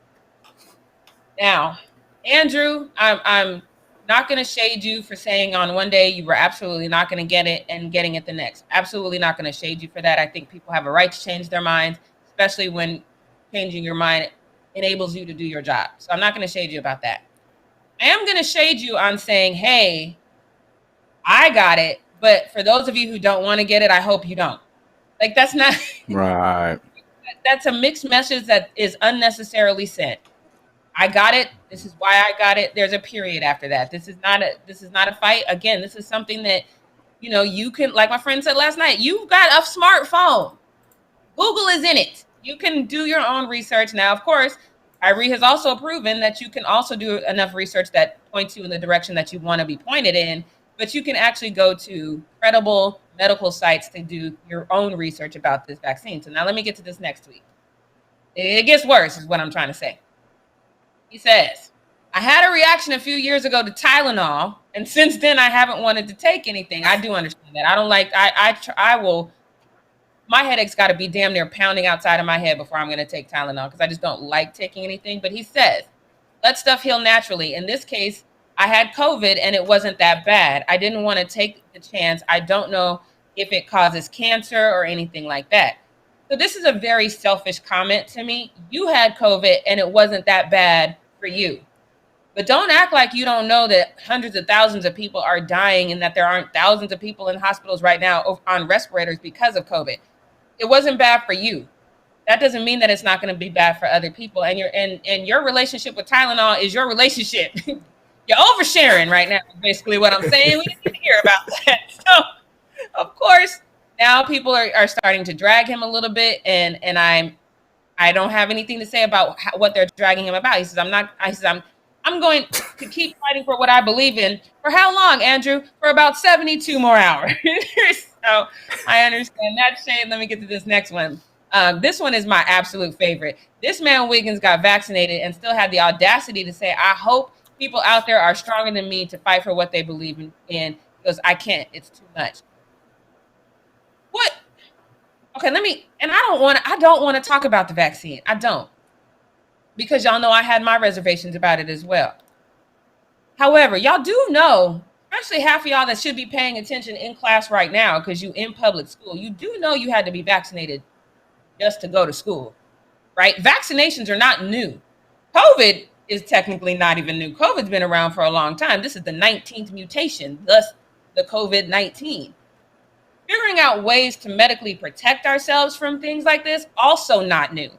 S1: Now, Andrew, I'm not going to shade you for saying on one day you were absolutely not going to get it and getting it the next. Absolutely not going to shade you for that. I think people have a right to change their minds, especially when changing your mind enables you to do your job. So I'm not going to shade you about that. I am going to shade you on saying, hey, I got it, but for those of you who don't want to get it, I hope you don't. Like, that's not
S2: right.
S1: That's a mixed message that is unnecessarily sent. I got it. This is why I got it. There's a period after that. This is not a fight. Again, this is something that, you know, you can, like my friend said last night, you've got a smartphone. Google is in it. You can do your own research. Now, of course, Irie has also proven that you can also do enough research that points you in the direction that you want to be pointed in, but you can actually go to credible medical sites to do your own research about this vaccine. So now let me get to this next tweet. It gets worse is what I'm trying to say. He says, I had a reaction a few years ago to Tylenol, and since then I haven't wanted to take anything. I do understand that. I don't like, I will, my headache's got to be damn near pounding outside of my head before I'm going to take Tylenol because I just don't like taking anything. But he says, let stuff heal naturally. In this case, I had COVID and it wasn't that bad. I didn't want to take the chance. I don't know if it causes cancer or anything like that. So this is a very selfish comment to me. You had COVID and it wasn't that bad for you. But don't act like you don't know that hundreds of thousands of people are dying and that there aren't thousands of people in hospitals right now on respirators because of COVID. It wasn't bad for you. That doesn't mean that it's not going to be bad for other people. And your relationship with Tylenol is your relationship. You're oversharing right now, basically what I'm saying. We didn't hear about that. So, of course, Now people are starting to drag him a little bit, and I don't have anything to say about what they're dragging him about. He says, I'm going to keep fighting for what I believe in. For how long, Andrew? For about 72 more hours. So I understand that shade. Let me get to this next one. This one is my absolute favorite. This man Wiggins got vaccinated and still had the audacity to say, I hope people out there are stronger than me to fight for what they believe in, because I can't. It's too much. What? Okay, and I don't want to talk about the vaccine. I don't. Because y'all know I had my reservations about it as well. However, y'all do know, especially half of y'all that should be paying attention in class right now because you in public school, you do know you had to be vaccinated just to go to school, right? Vaccinations are not new. COVID is technically not even new. COVID's been around for a long time. This is the 19th mutation, thus the COVID-19. Figuring out ways to medically protect ourselves from things like this, also not new.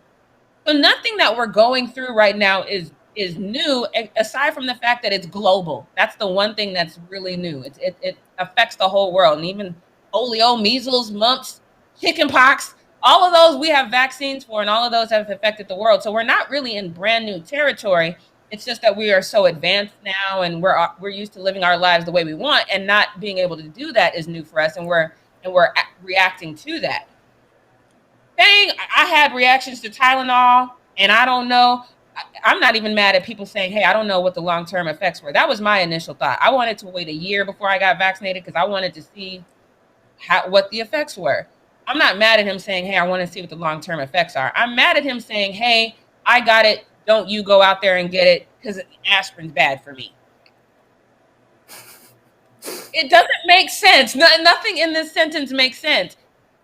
S1: So nothing that we're going through right now is new, aside from the fact that it's global. That's the one thing that's really new. It affects the whole world. And even polio, measles, mumps, chickenpox, all of those we have vaccines for, and all of those have affected the world. So we're not really in brand new territory. It's just that we are so advanced now, and we're used to living our lives the way we want, and not being able to do that is new for us, and we're reacting to that. Saying I had reactions to Tylenol, and I don't know. I'm not even mad at people saying, hey, I don't know what the long-term effects were. That was my initial thought. I wanted to wait a year before I got vaccinated because I wanted to see what the effects were. I'm not mad at him saying, hey, I want to see what the long-term effects are. I'm mad at him saying, hey, I got it. Don't you go out there and get it because aspirin's bad for me. It doesn't make sense. Nothing in this sentence makes sense.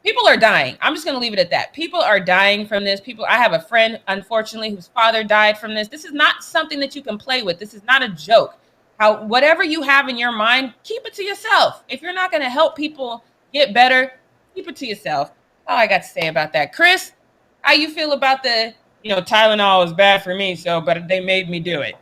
S1: People are dying. I'm just going to leave it at that. People are dying from this. I have a friend, unfortunately, whose father died from this. This is not something that you can play with. This is not a joke. Whatever you have in your mind, keep it to yourself. If you're not going to help people get better, keep it to yourself. All I got to say about that. Chris, how you feel about Tylenol is bad for me, but they made me do it.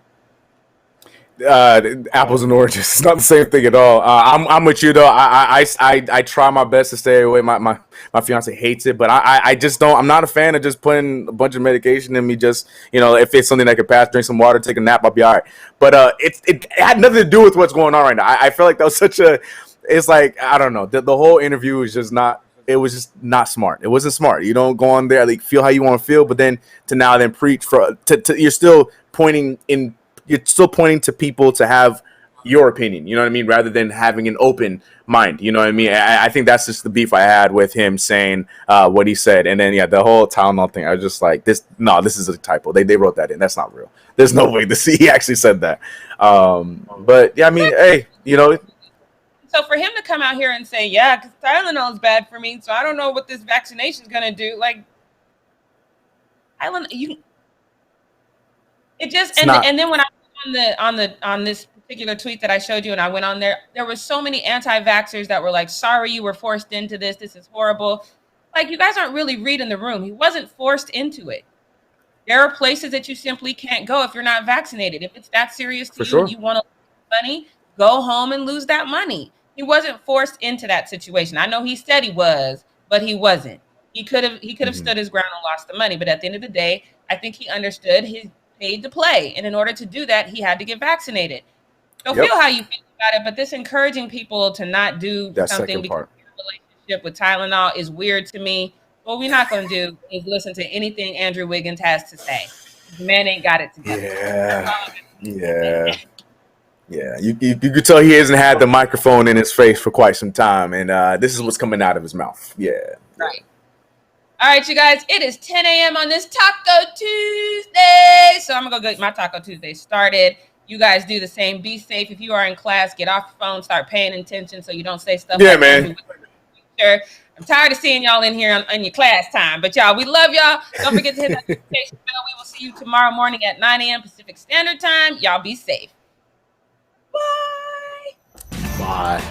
S2: Apples and oranges. It's not the same thing at all. I'm with you though. I try my best to stay away. My fiance hates it, but I just don't. I'm not a fan of just putting a bunch of medication in me. Just if it's something that could pass, drink some water, take a nap, I'll be all right. But it had nothing to do with what's going on right now. I feel like that was it's like, I don't know. The whole interview was just not. It was just not smart. It wasn't smart. You don't go on there, feel how you want to feel, but then preach you're still pointing to people to have your opinion, you know what I mean, rather than having an open mind, you know what I mean. I think that's just the beef I had with him saying what he said, and then the whole Tylenol thing. I was just like, this is a typo. They wrote that in. That's not real. There's no way he actually said that. But yeah, I mean, hey,
S1: So for him to come out here and say, yeah, because Tylenol is bad for me, so I don't know what this vaccination is going to do. Like, and then when I on this particular tweet that I showed you, and I went on there were so many anti-vaxxers that were like, sorry, you were forced into this. This is horrible. Like, you guys aren't really reading the room. He wasn't forced into it. There are places that you simply can't go if you're not vaccinated. If it's that serious to you, you want to lose money, go home and lose that money. He wasn't forced into that situation. I know he said he was, but he wasn't. He could have stood his ground and lost the money. But at the end of the day, I think he understood he paid to play. And in order to do that, he had to get vaccinated. So feel how you feel about it. But this encouraging people to not do something because your relationship with Tylenol is weird to me. What we're not going to do is listen to anything Andrew Wiggins has to say. The man ain't got it together.
S2: Yeah. You could tell he hasn't had the microphone in his face for quite some time, and this is what's coming out of his mouth. Yeah.
S1: Right. All right, you guys. It is 10 a.m. on this Taco Tuesday, so I'm gonna go get my Taco Tuesday started. You guys do the same. Be safe. If you are in class, get off your phone, start paying attention, so you don't say stuff.
S2: Yeah, man.
S1: I'm tired of seeing y'all in here on your class time. But y'all, we love y'all. Don't forget to hit that notification bell. We will see you tomorrow morning at 9 a.m. Pacific Standard Time. Y'all be safe. Bye.
S2: Bye.